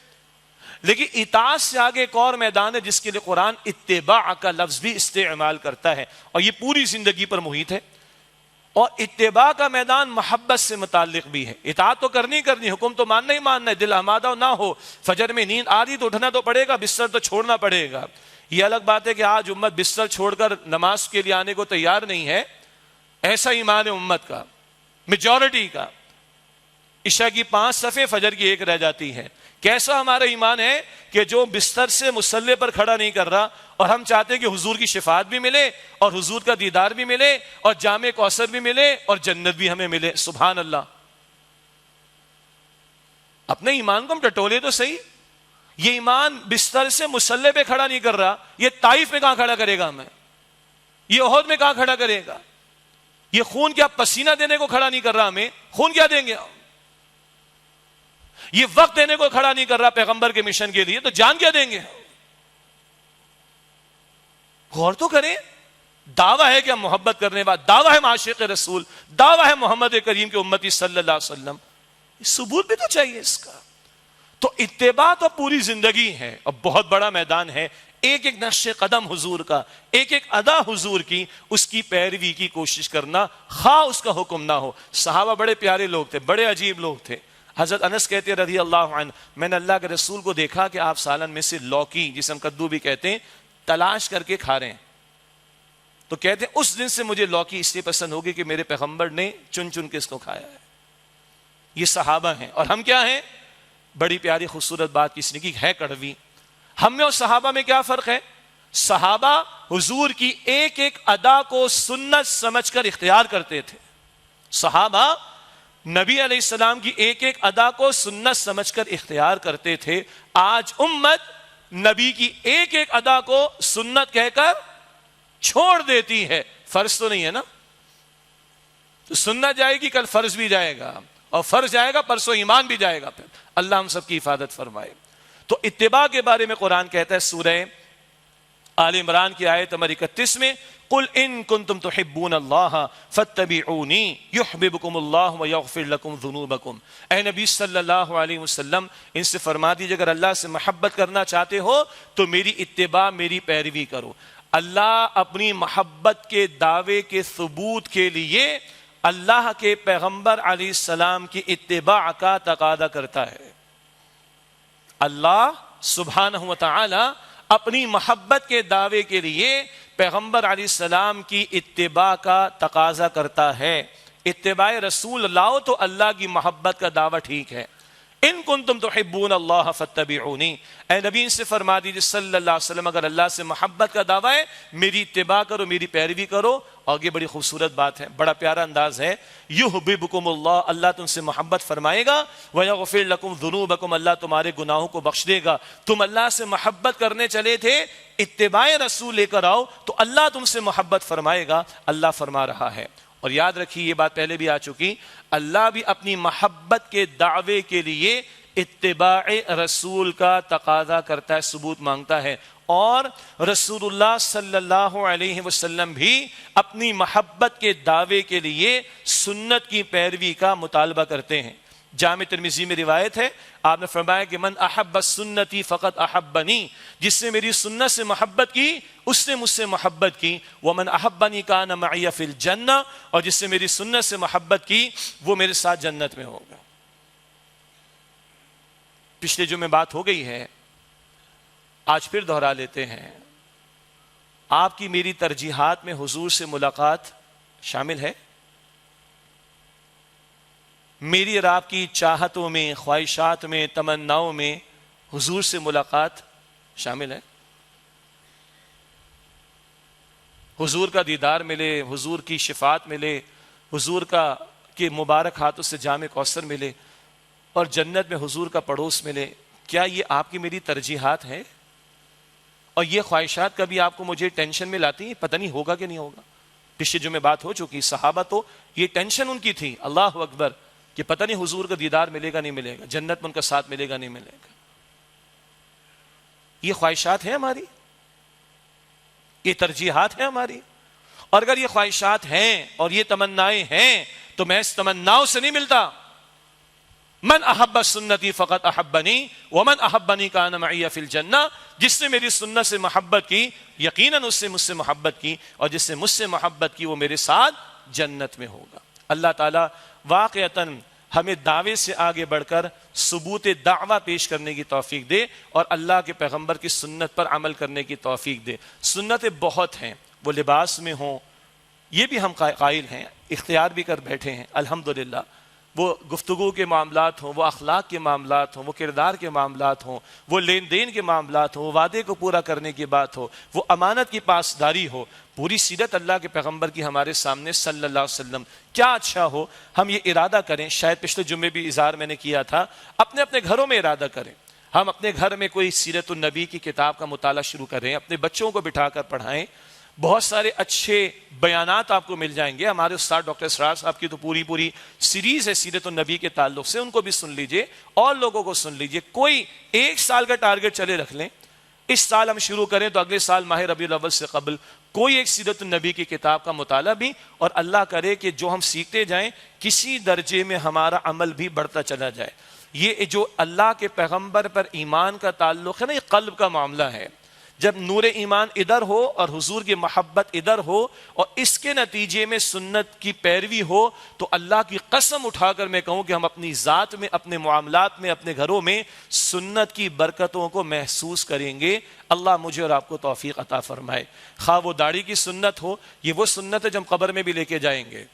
لیکن اطاعت سے آگے ایک اور میدان ہے جس کے لیے قرآن اتباع کا لفظ بھی استعمال کرتا ہے، اور یہ پوری زندگی پر محیط ہے۔ اور اتباع کا میدان محبت سے متعلق بھی ہے۔ اطاعت تو کرنی کرنی، حکم تو ماننا ہی ماننا ہے، دل آمادہ نہ ہو، فجر میں نیند آ رہی تو اٹھنا تو پڑے گا، بستر تو چھوڑنا پڑے گا۔ یہ الگ بات ہے کہ آج امت بستر چھوڑ کر نماز کے لیے آنے کو تیار نہیں ہے، ایسا ایمان ہے امت کا، میجورٹی کا۔ عشاء کی 5 صفیں، فجر کی 1 رہ جاتی ہے۔ کیسا ہمارا ایمان ہے کہ جو بستر سے مصلی پر کھڑا نہیں کر رہا اور ہم چاہتے ہیں کہ حضور کی شفاعت بھی ملے اور حضور کا دیدار بھی ملے اور جام کوثر بھی ملے اور جنت بھی ہمیں ملے. سبحان اللہ. اپنے ایمان کو ہم ٹٹولے تو صحیح. یہ ایمان بستر سے مصلی پہ کھڑا نہیں کر رہا, یہ طائف میں کہاں کھڑا کرے گا ہمیں؟ یہ احد میں کہاں کھڑا کرے گا؟ یہ خون کیا پسینہ دینے کو کھڑا نہیں کر رہا ہمیں؟ خون کیا دیں گے ہم؟ یہ وقت دینے کو کھڑا نہیں کر رہا پیغمبر کے مشن کے لیے, تو جان کیا دیں گے؟ غور تو کریں. دعویٰ ہے کہ ہم محبت کرنے والے, دعویٰ ہے معاشق رسول, دعویٰ ہے محمد کریم کے امتی صلی اللہ علیہ وسلم. ثبوت بھی تو چاہیے اس کا. تو اتباع تو پوری زندگی ہے اور بہت بڑا میدان ہے. ایک ایک نقش قدم حضور کا, ایک ایک ادا حضور کی, اس کی پیروی کی کوشش کرنا, خواہ اس کا حکم نہ ہو. صحابہ بڑے پیارے لوگ تھے, بڑے عجیب لوگ تھے. حضرت انس کہتے ہیں رضی اللہ عنہ, میں نے اللہ کے رسول کو دیکھا کہ آپ سالن میں سے لوکی, جسے ہم کدو بھی کہتے ہیں, تلاش کر کے کھا رہے ہیں. تو کہتے ہیں اس دن سے مجھے لوکی اس لیے پسند ہوگی کہ میرے پیغمبر نے چن چن کے اس کو کھایا ہے. یہ صحابہ ہیں. اور ہم کیا ہیں؟ بڑی پیاری خوبصورت بات کس نے کی ہے, کڑوی. ہم میں اور صحابہ میں کیا فرق ہے؟ صحابہ حضور کی ایک ایک ادا کو سنت سمجھ کر اختیار کرتے تھے. صحابہ نبی علیہ السلام کی ایک ایک ادا کو سنت سمجھ کر اختیار کرتے تھے. آج امت نبی کی ایک ایک ادا کو سنت کہہ کر چھوڑ دیتی ہے. فرض تو نہیں ہے نا, تو سنت جائے گی, کل فرض بھی جائے گا, اور فرض جائے گا پرسوں ایمان بھی جائے گا. پھر اللہ ہم سب کی حفاظت فرمائے. تو اتباع کے بارے میں قرآن کہتا ہے سورہ آل عمران کی آیت نمبر 31 میں, قل ان کنتم تحبون اللہ فاتبعونی یحببکم اللہ ویغفر لکم ذنوبکم. اے نبی صلی اللہ علیہ وسلم, ان سے فرما دیجئے اگر اللہ سے محبت کرنا چاہتے ہو تو میری اتباع, میری پیروی کرو. اللہ اپنی محبت کے دعوے کے ثبوت کے لیے اللہ کے پیغمبر علیہ السلام کی اتباع کا تقاضا کرتا ہے. اللہ سبحانہ و تعالی اپنی محبت کے دعوے کے لیے پیغمبر علیہ السلام کی اتباع کا تقاضا کرتا ہے. اتباع رسول لاؤ تو اللہ کی محبت کا دعویٰ ٹھیک ہے. ان کنتم تحبون اللہ فاتبعونی, اے نبی ان سے فرما دیجیے صلی اللہ علیہ وسلم اگر اللہ سے محبت کا دعویٰ ہے میری اتباع کرو, میری پیروی کرو. اور یہ بڑی خوبصورت بات ہے, بڑا پیارا انداز ہے. یحببکم اللہ, اللہ تم سے محبت فرمائے گا. ویغفر لکم ذنوبکم, اللہ تمہارے گناہوں کو بخش دے گا. تم اللہ سے محبت کرنے چلے تھے, اتباع رسول لے کر آؤ تو اللہ تم سے محبت فرمائے گا. اللہ فرما رہا ہے. اور یاد رکھیے یہ بات پہلے بھی آ چکی, اللہ بھی اپنی محبت کے دعوے کے لیے اتباع رسول کا تقاضا کرتا ہے, ثبوت مانگتا ہے. اور رسول اللہ صلی اللہ علیہ وسلم بھی اپنی محبت کے دعوے کے لیے سنت کی پیروی کا مطالبہ کرتے ہیں. جامع ترمذی میں روایت ہے, آپ نے فرمایا کہ من احب سنتی فقط احبنی, جس نے میری سنت سے محبت کی اس نے مجھ سے محبت کی. ومن احبنی کان معی فی الجنہ, اور جس نے میری سنت سے محبت کی وہ میرے ساتھ جنت میں ہوگا. پچھلے جمعے بات ہو گئی ہے, آج پھر دہرا لیتے ہیں. آپ کی میری ترجیحات میں حضور سے ملاقات شامل ہے؟ میری اور آپ کی چاہتوں میں, خواہشات میں, تمناؤں میں حضور سے ملاقات شامل ہے؟ حضور کا دیدار ملے, حضور کی شفاعت ملے, حضور کے مبارک ہاتھوں سے جام کوثر ملے اور جنت میں حضور کا پڑوس ملے, کیا یہ آپ کی میری ترجیحات ہیں؟ اور یہ خواہشات کبھی آپ کو مجھے ٹینشن میں لاتی ہیں, پتہ نہیں ہوگا کہ نہیں ہوگا؟ پچھلے جمعے بات ہو چکی, صحابہ تو یہ ٹینشن ان کی تھی, اللہ اکبر, کہ پتہ نہیں حضور کا دیدار ملے گا نہیں ملے گا, جنت میں ان کا ساتھ ملے گا نہیں ملے گا. یہ خواہشات ہیں ہماری, یہ ترجیحات ہیں ہماری. اور اگر یہ خواہشات ہیں اور یہ تمنائیں ہیں تو میں اس تمناؤں سے نہیں ملتا. من احب سنتی فقط احبنی ومن احبنی کان معی فی الجنہ, جس نے میری سنت سے محبت کی یقیناً اس سے مجھ سے محبت کی, اور جس نے مجھ سے محبت کی وہ میرے ساتھ جنت میں ہوگا. اللہ تعالیٰ واقعتاً ہمیں دعوے سے آگے بڑھ کر ثبوت دعویٰ پیش کرنے کی توفیق دے اور اللہ کے پیغمبر کی سنت پر عمل کرنے کی توفیق دے. سنتیں بہت ہیں, وہ لباس میں ہوں یہ بھی ہم قائل ہیں, اختیار بھی کر بیٹھے ہیں الحمدللہ. وہ گفتگو کے معاملات ہوں، وہ اخلاق کے معاملات ہوں، وہ کردار کے معاملات ہوں، وہ لین دین کے معاملات ہوں، وہ وعدے کو پورا کرنے کی بات ہو، وہ امانت کی پاسداری ہو، پوری سیرت اللہ کے پیغمبر کی ہمارے سامنے صلی اللہ علیہ وسلم، کیا اچھا ہو ہم یہ ارادہ کریں. شاید پچھلے جمعے بھی اظہار میں نے کیا تھا، اپنے اپنے گھروں میں ارادہ کریں. ہم اپنے گھر میں کوئی سیرت النبی کی کتاب کا مطالعہ شروع کریں، اپنے بچوں کو بٹھا کر پڑھائیں. بہت سارے اچھے بیانات آپ کو مل جائیں گے. ہمارے استاد ڈاکٹر اسرار صاحب کی تو پوری سیریز ہے سیرت النبی کے تعلق سے، ان کو بھی سن لیجئے اور لوگوں کو سن لیجئے. کوئی 1 سال کا ٹارگٹ چلے رکھ لیں، اس سال ہم شروع کریں تو اگلے سال ماہ ربیع الاول سے قبل کوئی ایک سیرت النبی کی کتاب کا مطالعہ بھی، اور اللہ کرے کہ جو ہم سیکھتے جائیں کسی درجے میں ہمارا عمل بھی بڑھتا چلا جائے. یہ جو اللہ کے پیغمبر پر ایمان کا تعلق ہے نا، یہ قلب کا معاملہ ہے. جب نور ایمان ادھر ہو اور حضور کی محبت ادھر ہو اور اس کے نتیجے میں سنت کی پیروی ہو، تو اللہ کی قسم اٹھا کر میں کہوں کہ ہم اپنی ذات میں، اپنے معاملات میں، اپنے گھروں میں سنت کی برکتوں کو محسوس کریں گے. اللہ مجھے اور آپ کو توفیق عطا فرمائے. خواہ وہ داڑھی کی سنت ہو، یہ وہ سنت ہے جو ہم قبر میں بھی لے کے جائیں گے.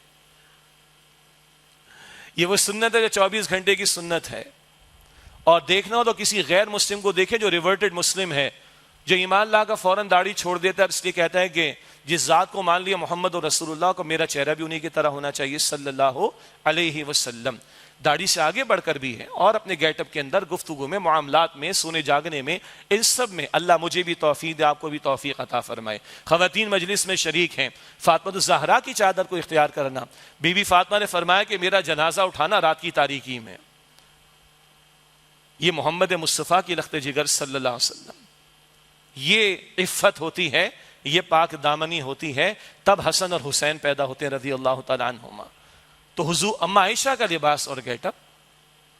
یہ وہ سنت ہے جو 24 گھنٹے کی سنت ہے. اور دیکھنا ہو تو کسی غیر مسلم کو دیکھے جو ریورٹڈ مسلم ہے، جو ایمان لا کر فوراً داڑھی چھوڑ دیتا ہے، اس لیے کہتا ہے کہ جس ذات کو مان لیا محمد اور رسول اللہ کو، میرا چہرہ بھی انہی کی طرح ہونا چاہیے صلی اللہ علیہ وسلم. داڑھی سے آگے بڑھ کر بھی ہے، اور اپنے گیٹ اپ کے اندر، گفتگو میں، معاملات میں، سونے جاگنے میں، ان سب میں اللہ مجھے بھی توفیق دے، آپ کو بھی توفیق عطا فرمائے. خواتین مجلس میں شریک ہیں، فاطمہ الزہرا کی چادر کو اختیار کرنا. بی بی فاطمہ نے فرمایا کہ میرا جنازہ اٹھانا رات کی تاریکی میں. یہ محمد مصطفیٰ کی لخت جگر صلی اللہ علیہ وسلم، یہ عفت ہوتی ہے، یہ پاک دامنی ہوتی ہے. تب حسن اور حسین پیدا ہوتے ہیں رضی اللہ تعالیٰ عنہما. تو حضور اما عائشہ کا لباس اور گیٹ اپ،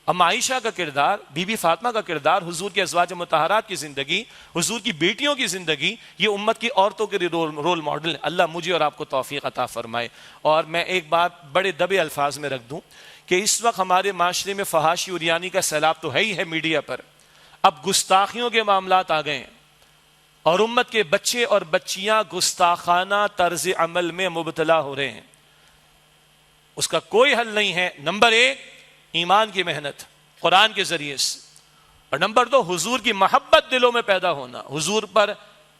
اما عائشہ کا کردار، بی بی فاطمہ کا کردار، حضور کے ازواج مطہرات کی زندگی، حضور کی بیٹیوں کی زندگی، یہ امت کی عورتوں کے رول ماڈل. اللہ مجھے اور آپ کو توفیق عطا فرمائے. اور میں ایک بات بڑے دبے الفاظ میں رکھ دوں کہ اس وقت ہمارے معاشرے میں فحاشی اور یعنی کا سیلاب تو ہے ہی ہے میڈیا پر. اب گستاخیوں کے معاملات آ گئے ہیں اور امت کے بچے اور بچیاں گستاخانہ طرز عمل میں مبتلا ہو رہے ہیں. اس کا کوئی حل نہیں ہے. نمبر 1 ایمان کی محنت قرآن کے ذریعے سے، اور نمبر 2 حضور کی محبت دلوں میں پیدا ہونا، حضور پر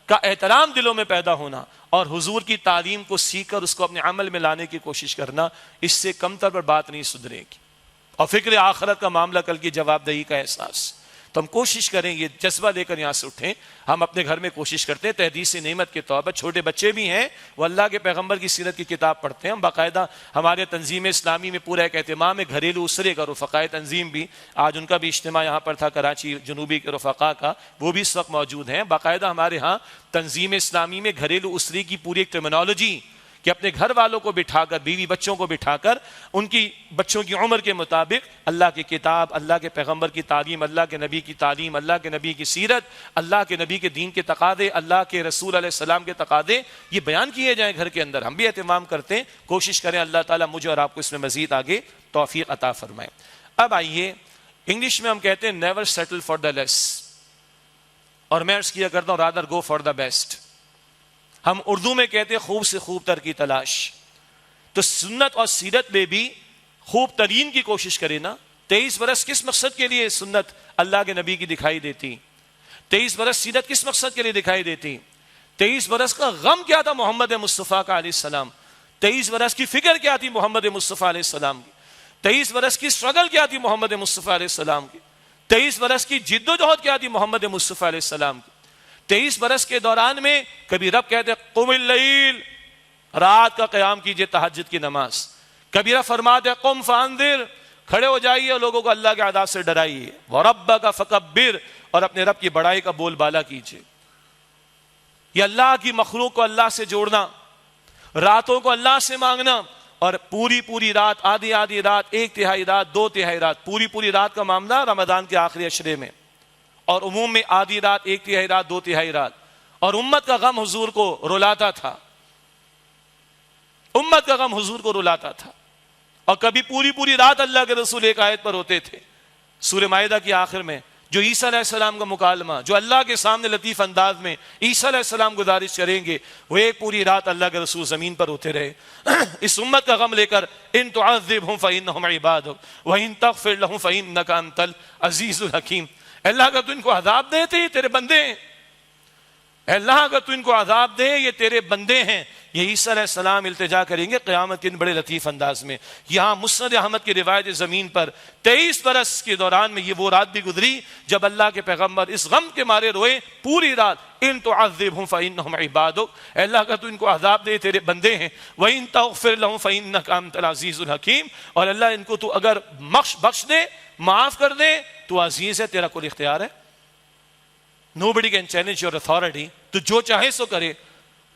کا احترام دلوں میں پیدا ہونا، اور حضور کی تعلیم کو سیکھ کر اس کو اپنے عمل میں لانے کی کوشش کرنا. اس سے کم تر پر بات نہیں سدھرے گی. اور فکر آخرت کا معاملہ، کل کی جواب دہی کا احساس. تو ہم کوشش کریں، یہ جذبہ لے کر یہاں سے اٹھیں. ہم اپنے گھر میں کوشش کرتے ہیں تحدیث نعمت کے طور پر. چھوٹے بچے بھی ہیں وہ اللہ کے پیغمبر کی سیرت کی کتاب پڑھتے ہیں. ہم باقاعدہ ہمارے تنظیم اسلامی میں پورا ایک اہتمام ہے گھریلو اسرے کا. رفقائے تنظیم بھی، آج ان کا بھی اجتماع یہاں پر تھا کراچی جنوبی کے رفقا کا، وہ بھی اس وقت موجود ہیں. باقاعدہ ہمارے ہاں تنظیم اسلامی میں گھریلو اسرے کی پوری ایک ٹرمینالوجی کہ اپنے گھر والوں کو بٹھا کر، بیوی بچوں کو بٹھا کر، ان کی بچوں کی عمر کے مطابق اللہ کی کتاب، اللہ کے پیغمبر کی تعلیم، اللہ کے نبی کی تعلیم، اللہ کے نبی کی سیرت، اللہ کے نبی کے دین کے تقاضے، اللہ کے رسول علیہ السلام کے تقاضے، یہ بیان کیے جائیں گھر کے اندر. ہم بھی اہتمام کرتے ہیں، کوشش کریں. اللہ تعالیٰ مجھے اور آپ کو اس میں مزید آگے توفیق عطا فرمائے. اب آئیے، انگلش میں ہم کہتے ہیں نیور سیٹل فار دا لیس، اور میں عرض کیا کرتا ہوں rather go for the best. ہم اردو میں کہتے ہیں خوب سے خوب تر کی تلاش. تو سنت اور سیرت میں بھی خوب ترین کی کوشش کرے نا. 23 برس کس مقصد کے لیے سنت اللہ کے نبی کی دکھائی دیتی؟ 23 برس سیرت کس مقصد کے لیے دکھائی دیتی؟ 23 برس کا غم کیا تھا محمد مصطفیٰ کا علیہ السلام؟ 23 برس کی فکر کیا تھی محمد مصطفیٰ علیہ السلام کی؟ 23 برس کی اسٹرگل کیا تھی محمد مصطفیٰ علیہ السلام کی؟ 23 برس کی جد و جہد کیا تھی محمد مصطفیٰ علیہ السلام کی؟ 23 برس کے دوران میں کبھی رب کہتے قم اللیل، رات کا قیام کیجئے، تہجد کی نماز. کبھی رب فرماتے قم فانذر، کھڑے ہو جائیے اور لوگوں کو اللہ کے عذاب سے ڈرائیے. وربک فکبر، اور اپنے رب کی بڑائی کا بول بالا کیجئے. یہ اللہ کی مخلوق کو اللہ سے جوڑنا، راتوں کو اللہ سے مانگنا، اور پوری رات، آدھی رات، 1/3 رات، 2/3 رات، پوری رات کا معاملہ رمضان کے آخری عشرے میں، اور عموم میں آدھی رات، 1/3 رات، 2/3 رات. اور امت کا غم حضور کو رلاتا تھا، امت کا غم حضور کو رلاتا تھا. اور کبھی پوری رات اللہ کے رسول ایک آیت پر ہوتے تھے. سورہ مائدہ کی آخر میں جو عیسیٰ علیہ السلام کا مکالمہ جو اللہ کے سامنے لطیف انداز میں عیسیٰ علیہ السلام گزارش کریں گے، وہ ایک پوری رات اللہ کے رسول زمین پر ہوتے رہے اس امت کا غم لے کر، ان تعذبہم فإنہم عبادک وإن تغفر لہم فإنک انت العزیز الحکیم۔ اللہ کا تو ان کو عذاب دے، یہ تیرے بندے ہیں، اللہ کا تو ان کو عذاب دے، یہ تیرے بندے ہیں۔ یہ عیسیٰ علیہ السلام التجا کریں گے قیامت کے بڑے لطیف انداز میں۔ یہاں مسند احمد کی روایت زمین پر 23 برس کے دوران میں یہ وہ رات بھی گزری جب اللہ کے پیغمبر اس غم کے مارے روئے پوری رات، ان تعذبہم فإنہم عبادک، اللہ کا تو ان کو عذاب دے، تیرے بندے ہیں، وإن تغفر لہم فإنک انت العزیز الحکیم، اور اللہ ان کو تو اگر بخش دے، معاف کر دے، تو عزیز ہے، تیرا کوئی اختیار ہے۔ Nobody can challenge your authority، تو جو چاہے سو کرے،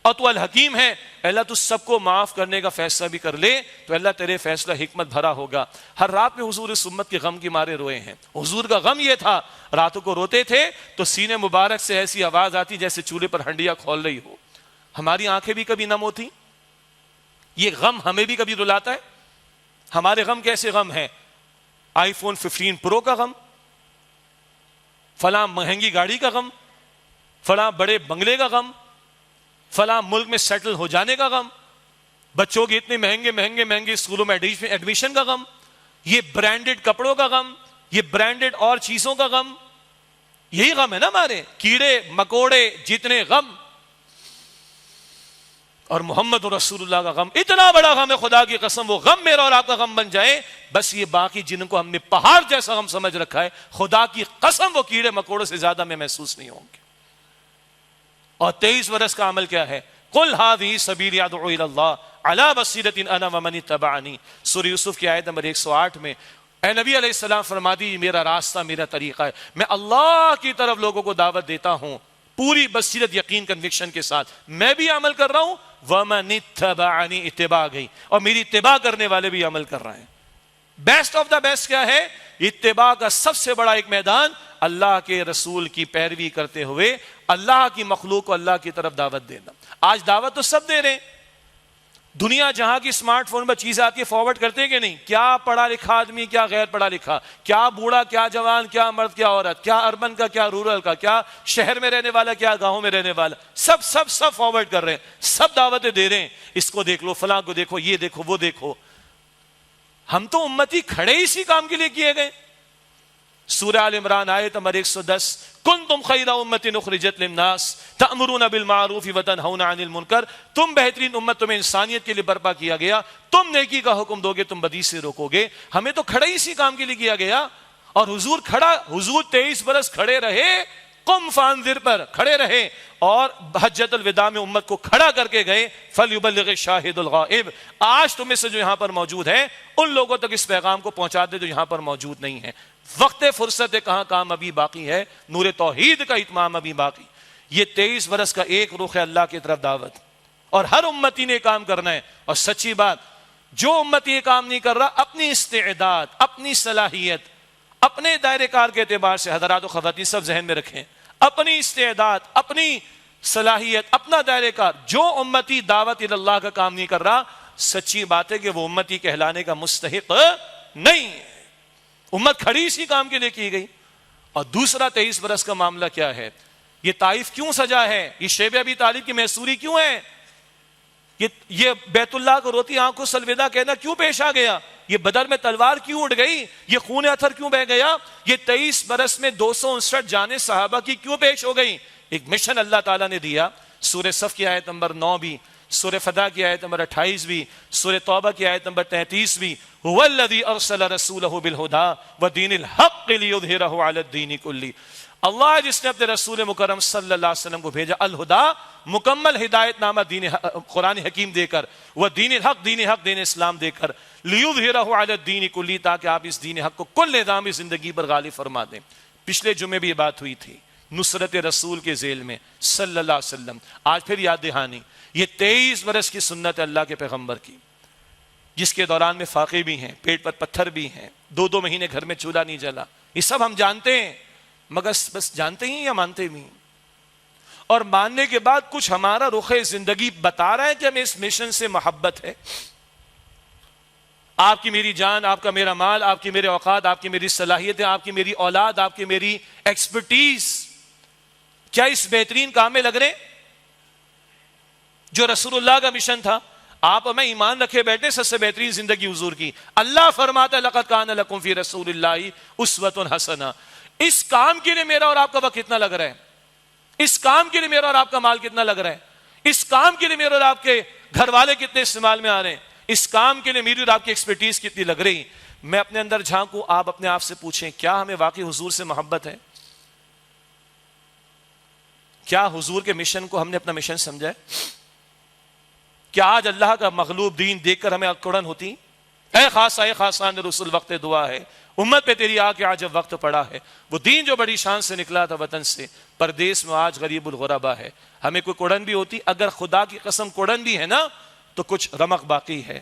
اور تو الحکیم ہے، اللہ تو سب کو معاف کرنے کا فیصلہ بھی کر لے تو اللہ تیرے فیصلہ حکمت بھرا ہوگا۔ ہر رات میں حضور اس امت کے غم کے مارے روئے ہیں۔ حضور کا غم یہ تھا، راتوں کو روتے تھے تو سینے مبارک سے ایسی آواز آتی جیسے چولہے پر ہنڈیا کھول رہی ہو۔ ہماری آنکھیں بھی کبھی نم ہوتی، یہ غم ہمیں بھی کبھی رلاتا ہے۔ ہمارے غم کیسے غم ہیں؟ آئی فون 15 پرو کا غم، فلاں مہنگی گاڑی کا غم، فلاں بڑے بنگلے کا غم، فلاں ملک میں سیٹل ہو جانے کا غم، بچوں کے اتنے مہنگے اسکولوں میں ایڈمیشن کا غم، یہ برانڈڈ کپڑوں کا غم، یہ برانڈڈ اور چیزوں کا غم، یہی غم ہے نا ہمارے، کیڑے مکوڑے جتنے غم، اور محمد رسول اللہ کا غم اتنا بڑا غم ہے، خدا کی قسم وہ غم میرا اور آپ کا غم بن جائے، بس یہ باقی جن کو ہم نے پہاڑ جیسا غم سمجھ رکھا ہے، خدا کی قسم وہ کیڑے مکوڑوں سے زیادہ میں محسوس نہیں ہوں گے۔ اور 23 برس کا عمل کیا ہے؟ قل هذه سبیلی ادعو الی اللہ علی بصیرۃ انا ومن اتبعنی، سورہ یوسف کی آیت نمبر 108 میں اے نبی علیہ السلام فرما دیجیے میرا راستہ، میرا طریقہ ہے، میں اللہ کی طرف لوگوں کو دعوت دیتا ہوں پوری بصیرت، یقین، کنوکشن کے ساتھ، میں بھی عمل کر رہا ہوں، ومن اتبعنی، اتباع گئی، اور میری اتباع کرنے والے بھی عمل کر رہے ہیں۔ بیسٹ آف دا بیسٹ کیا ہے؟ اتباع کا سب سے بڑا ایک میدان، اللہ کے رسول کی پیروی کرتے ہوئے اللہ کی مخلوق کو اللہ کی طرف دعوت دینا۔ آج دعوت تو سب دے رہے ہیں، دنیا جہاں کی اسمارٹ فون پر چیزیں آتی ہے فارورڈ کرتے کہ نہیں؟ کیا پڑھا لکھا آدمی، کیا غیر پڑھا لکھا، کیا بوڑھا، کیا جوان، کیا مرد، کیا عورت، کیا اربن کا، کیا رورل کا، کیا شہر میں رہنے والا، کیا گاؤں میں رہنے والا، سب فارورڈ کر رہے ہیں، سب دعوتیں دے رہے ہیں، اس کو دیکھ لو، فلاں کو دیکھو، یہ دیکھو، وہ دیکھو۔ ہم تو امتی کھڑے اسی کام کے لیے کیے گئے۔ سورہ آل عمران آیت نمبر 110، کنتم خیر امت اخرجت للناس تأمرون بالمعروف وتنہون عن المنکر، تم بہترین امت، تمہیں انسانیت کے لیے برپا کیا گیا، تم نیکی کا حکم دو گے، تم بدی سے روکو گے۔ ہمیں تو کھڑا اسی کام کے لیے کیا گیا، اور حضور 23 برس کھڑے رہے، قم فانذر پر کھڑے رہے، اور حجۃ الوداع میں امت کو کھڑا کر کے گئے، فلیبلغ الشاہد الغائب، آج تم میں سے جو یہاں پر موجود ہے ان لوگوں تک اس پیغام کو پہنچا دے جو یہاں پر موجود نہیں ہے۔ وقت فرصت ہے، کہاں کام ابھی باقی ہے، نور توحید کا اتمام ابھی باقی۔ یہ 23 برس کا ایک رخ ہے اللہ کی طرف دعوت، اور ہر امتی نے کام کرنا ہے۔ اور سچی بات، جو امتی یہ کام نہیں کر رہا، اپنی استعداد، اپنی صلاحیت، اپنے دائرے کار کے اعتبار سے، حضرات و خواتین سب ذہن میں رکھیں، اپنی استعداد، اپنی صلاحیت، اپنا دائرے کار، جو امتی دعوت اللہ کا کام نہیں کر رہا، سچی بات ہے کہ وہ امتی کہلانے کا مستحق نہیں ہے۔ امت کھڑی اسی کام کے لیے کی گئی۔ اور دوسرا 23 برس کا معاملہ کیا ہے؟ یہ طائف کیوں سجا ہے؟ یہ شیب ابی طالب کی محصوری کیوں ہے؟ یہ بیت اللہ کو روتی آنکھوں سے الوداع کہنا کیوں پیش آ گیا؟ یہ بدر میں تلوار کیوں اٹھ گئی؟ یہ خون اطہر کیوں بہ گیا؟ یہ 23 برس میں 259 جانیں صحابہ کی کیوں پیش ہو گئی؟ ایک مشن اللہ تعالیٰ نے دیا۔ سورہ صف کی آیت نمبر 9 بھی، سورہ فتح کی آیت نمبر 28 بھی، سورہ توبہ کی آیت نمبر 33 بھی، هو الذی ارسل رسولہ بالہدی ودین الحق لیظہرہ علی الدین کلہ، اللہ جس نے اپنے رسول مکرم صلی اللہ علیہ وسلم کو بھیجا الہدا، مکمل ہدایت نامہ دین قرآن حکیم دے کر، وہ دین الحق، دین حق، دین اسلام دے کر، لیظہرہ علی الدین کلہ، تاکہ آپ اس دین حق کو کل نظام زندگی پر غالب فرما دیں۔ پچھلے جمعے بھی یہ بات ہوئی تھی، نصرت رسول کے ذیل میں صلی اللہ علیہ وسلم۔ آج پھر یاد دہانی، یہ 23 برس کی سنت اللہ کے پیغمبر کی، جس کے دوران میں فاقے بھی ہیں، پیٹ پر پتھر بھی ہیں، 2 مہینے گھر میں چولہا نہیں جلا، یہ سب ہم جانتے ہیں، مگر بس جانتے ہی یا مانتے بھی ہیں؟ اور ماننے کے بعد کچھ ہمارا رخ زندگی بتا رہا ہے کہ ہمیں اس مشن سے محبت ہے؟ آپ کی میری جان، آپ کا میرا مال، آپ کی میرے اوقات، آپ کی میری صلاحیتیں، آپ کی میری اولاد، آپ کی میری ایکسپرٹیز، کیا اس بہترین کام میں لگ رہے ہیں جو رسول اللہ کا مشن تھا؟ آپ اور میں ایمان رکھے بیٹھے سب سے بہترین زندگی حضور کی. اللہ فرماتا ہے لقد کان لکم فی رسول اللہ اسوۃ حسنہ. اس کام کے لیے میرا اور آپ کا وقت کتنا لگ رہا ہے؟ اس کام کے لیے میرا اور آپ کا مال کتنا لگ رہا ہے؟ اس کام کے لیے میرے اور آپ کے گھر والے کتنے استعمال میں آ رہے ہیں؟ اس کام کے لیے میری اور آپ کی ایکسپرٹیز کتنی لگ رہی؟ میں اپنے اندر جھانکوں، آپ اپنے آپ سے پوچھیں کیا ہمیں واقعی حضور سے محبت ہے؟ کیا حضور کے مشن کو ہم نے اپنا مشن سمجھا ہے؟ کیا آج اللہ کا مغلوب دین دیکھ کر ہمیں اکڑن ہوتی؟ اے خاصا اے خاصان رسول وقت دعا ہے، امت پہ تیری آ کے آج جب وقت پڑا ہے. وہ دین جو بڑی شان سے نکلا تھا وطن سے، پردیس میں آج غریب الغربا ہے. ہمیں کوئی کوڑن بھی ہوتی؟ اگر خدا کی قسم کوڑن بھی ہے نا تو کچھ رمق باقی ہے.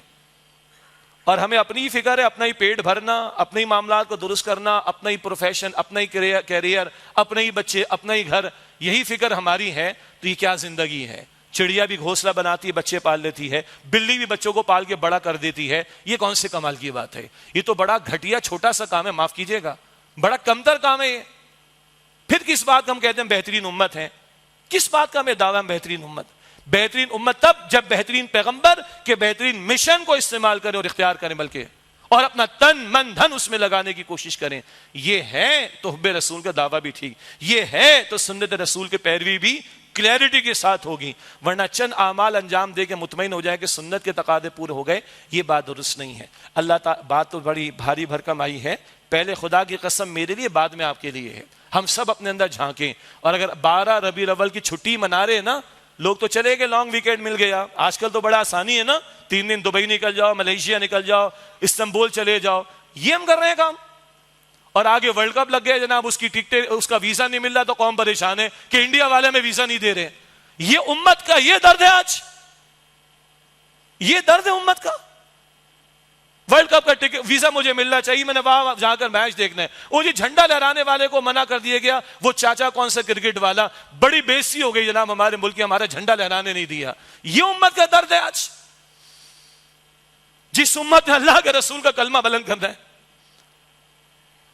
اور ہمیں اپنی ہی فکر ہے، اپنا ہی پیٹ بھرنا، اپنے ہی معاملات کو درست کرنا، اپنا ہی پروفیشن، اپنا ہی کیریئر، اپنے ہی بچے، اپنا ہی گھر، یہی فکر ہماری ہے تو یہ کیا زندگی ہے؟ چڑیا بھی گھونسلہ بناتی ہے، بچے پال لیتی ہے، بلی بھی بچوں کو پال کے بڑا کر دیتی ہے. یہ کون سے کمال کی بات ہے؟ یہ تو بڑا گھٹیا چھوٹا سا کام ہے، معاف کیجیے گا، بڑا کمتر کام ہے یہ. پھر کس بات کا ہم کہتے ہیں بہترین امت ہے؟ کس بات کا ہمیں دعویٰ ہے بہترین امت؟ بہترین امت تب جب بہترین پیغمبر کے بہترین مشن کو استعمال کریں اور اختیار کریں، بلکہ اور اپنا تن من دھن اس میں لگانے کی کوشش کریں. یہ ہے تو حب رسول کا دعویٰ بھی ٹھیک، یہ ہے تو سنت رسول کے پیروی بھی کلیئرٹی کے ساتھ ہوگی. ورنہ چند اعمال انجام دے کے مطمئن ہو جائے کہ سنت کے تقاضے پورے ہو گئے، یہ بات درست نہیں ہے. اللہ تعالیٰ بات تو بڑی بھاری بھرکم آئی ہے. پہلے خدا کی قسم میرے لیے، بعد میں آپ کے لیے ہے. ہم سب اپنے اندر جھانکیں. اور اگر 12 ربیع الاول کی چھٹی منا رہے نا لوگ، تو چلے گئے لانگ ویکینڈ مل گیا. آج کل تو بڑا آسانی ہے نا، 3 دن دبئی نکل جاؤ، ملیشیا نکل جاؤ، استنبول چلے جاؤ. یہ ہم کر رہے ہیں کام. اور آگے ورلڈ کپ لگ گیا جناب، اس کی ٹکٹیں، اس کا ویزا نہیں مل رہا تو قوم پریشان ہے کہ انڈیا والے میں ویزا نہیں دے رہے. یہ امت کا یہ درد ہے آج، یہ درد ہے امت کا. ورلڈ کپ کا ویزا مجھے ملنا چاہیے، میں نے وہاں جا کر میچ دیکھنا ہے. وہ جی جھنڈا لہرانے والے کو منع کر دیا گیا، وہ چاچا کون سا کرکٹ والا، بڑی بے عزتی ہو گئی جناب ہمارے ملک کی، ہمارا جھنڈا لہرانے نہیں دیا. یہ امت کا درد ہے آج. جس امت نے اللہ کے رسول کا کلمہ بلند کرنا ہے،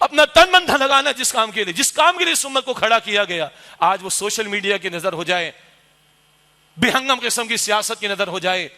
اپنا تن من دھن لگانا ہے جس کام کے لیے، جس کام کے لیے اس امت کو کھڑا کیا گیا، آج وہ سوشل میڈیا کی نظر ہو جائے، بے ہنگم قسم کی سیاست کی نظر ہو جائے،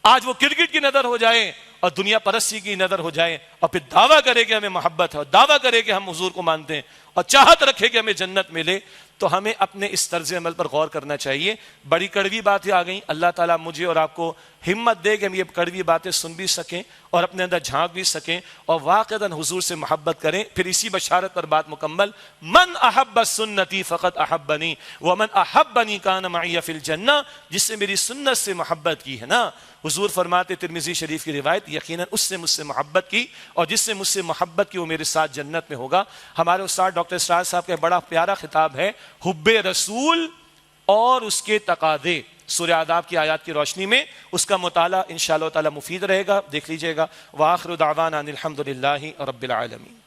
آج وہ کرکٹ کی نظر ہو جائے اور دنیا پرستی کی نظر ہو جائے، اور پھر دعویٰ کرے کہ ہمیں محبت ہے اور دعویٰ کرے کہ ہم حضور کو مانتے ہیں اور چاہت رکھے کہ ہمیں جنت ملے، تو ہمیں اپنے اس طرز عمل پر غور کرنا چاہیے. بڑی کڑوی باتیں آ گئیں. اللہ تعالیٰ مجھے اور آپ کو ہمت دے کہ ہم یہ کڑوی باتیں سن بھی سکیں اور اپنے اندر جھانک بھی سکیں اور واقعتاً حضور سے محبت کریں. پھر اسی بشارت پر بات مکمل، من احب سنتی فقط احبنی ومن احبنی کان معی فی الجنہ. جس سے میری سنت سے محبت کی ہے نا، حضور فرماتے ترمذی شریف کی روایت، یقیناً اس سے مجھ سے محبت کی، اور جس سے مجھ سے محبت کی وہ میرے ساتھ جنت میں ہوگا. ہمارے استاد ڈاکٹر اسرار صاحب کا بڑا پیارا خطاب ہے، حب رسول اور اس کے تقاضے، سورہ آداب کی آیات کی روشنی میں. اس کا مطالعہ انشاءاللہ تعالی مفید رہے گا، دیکھ لیجئے گا. وآخر دعوانا ان الحمد للہ رب العالمین.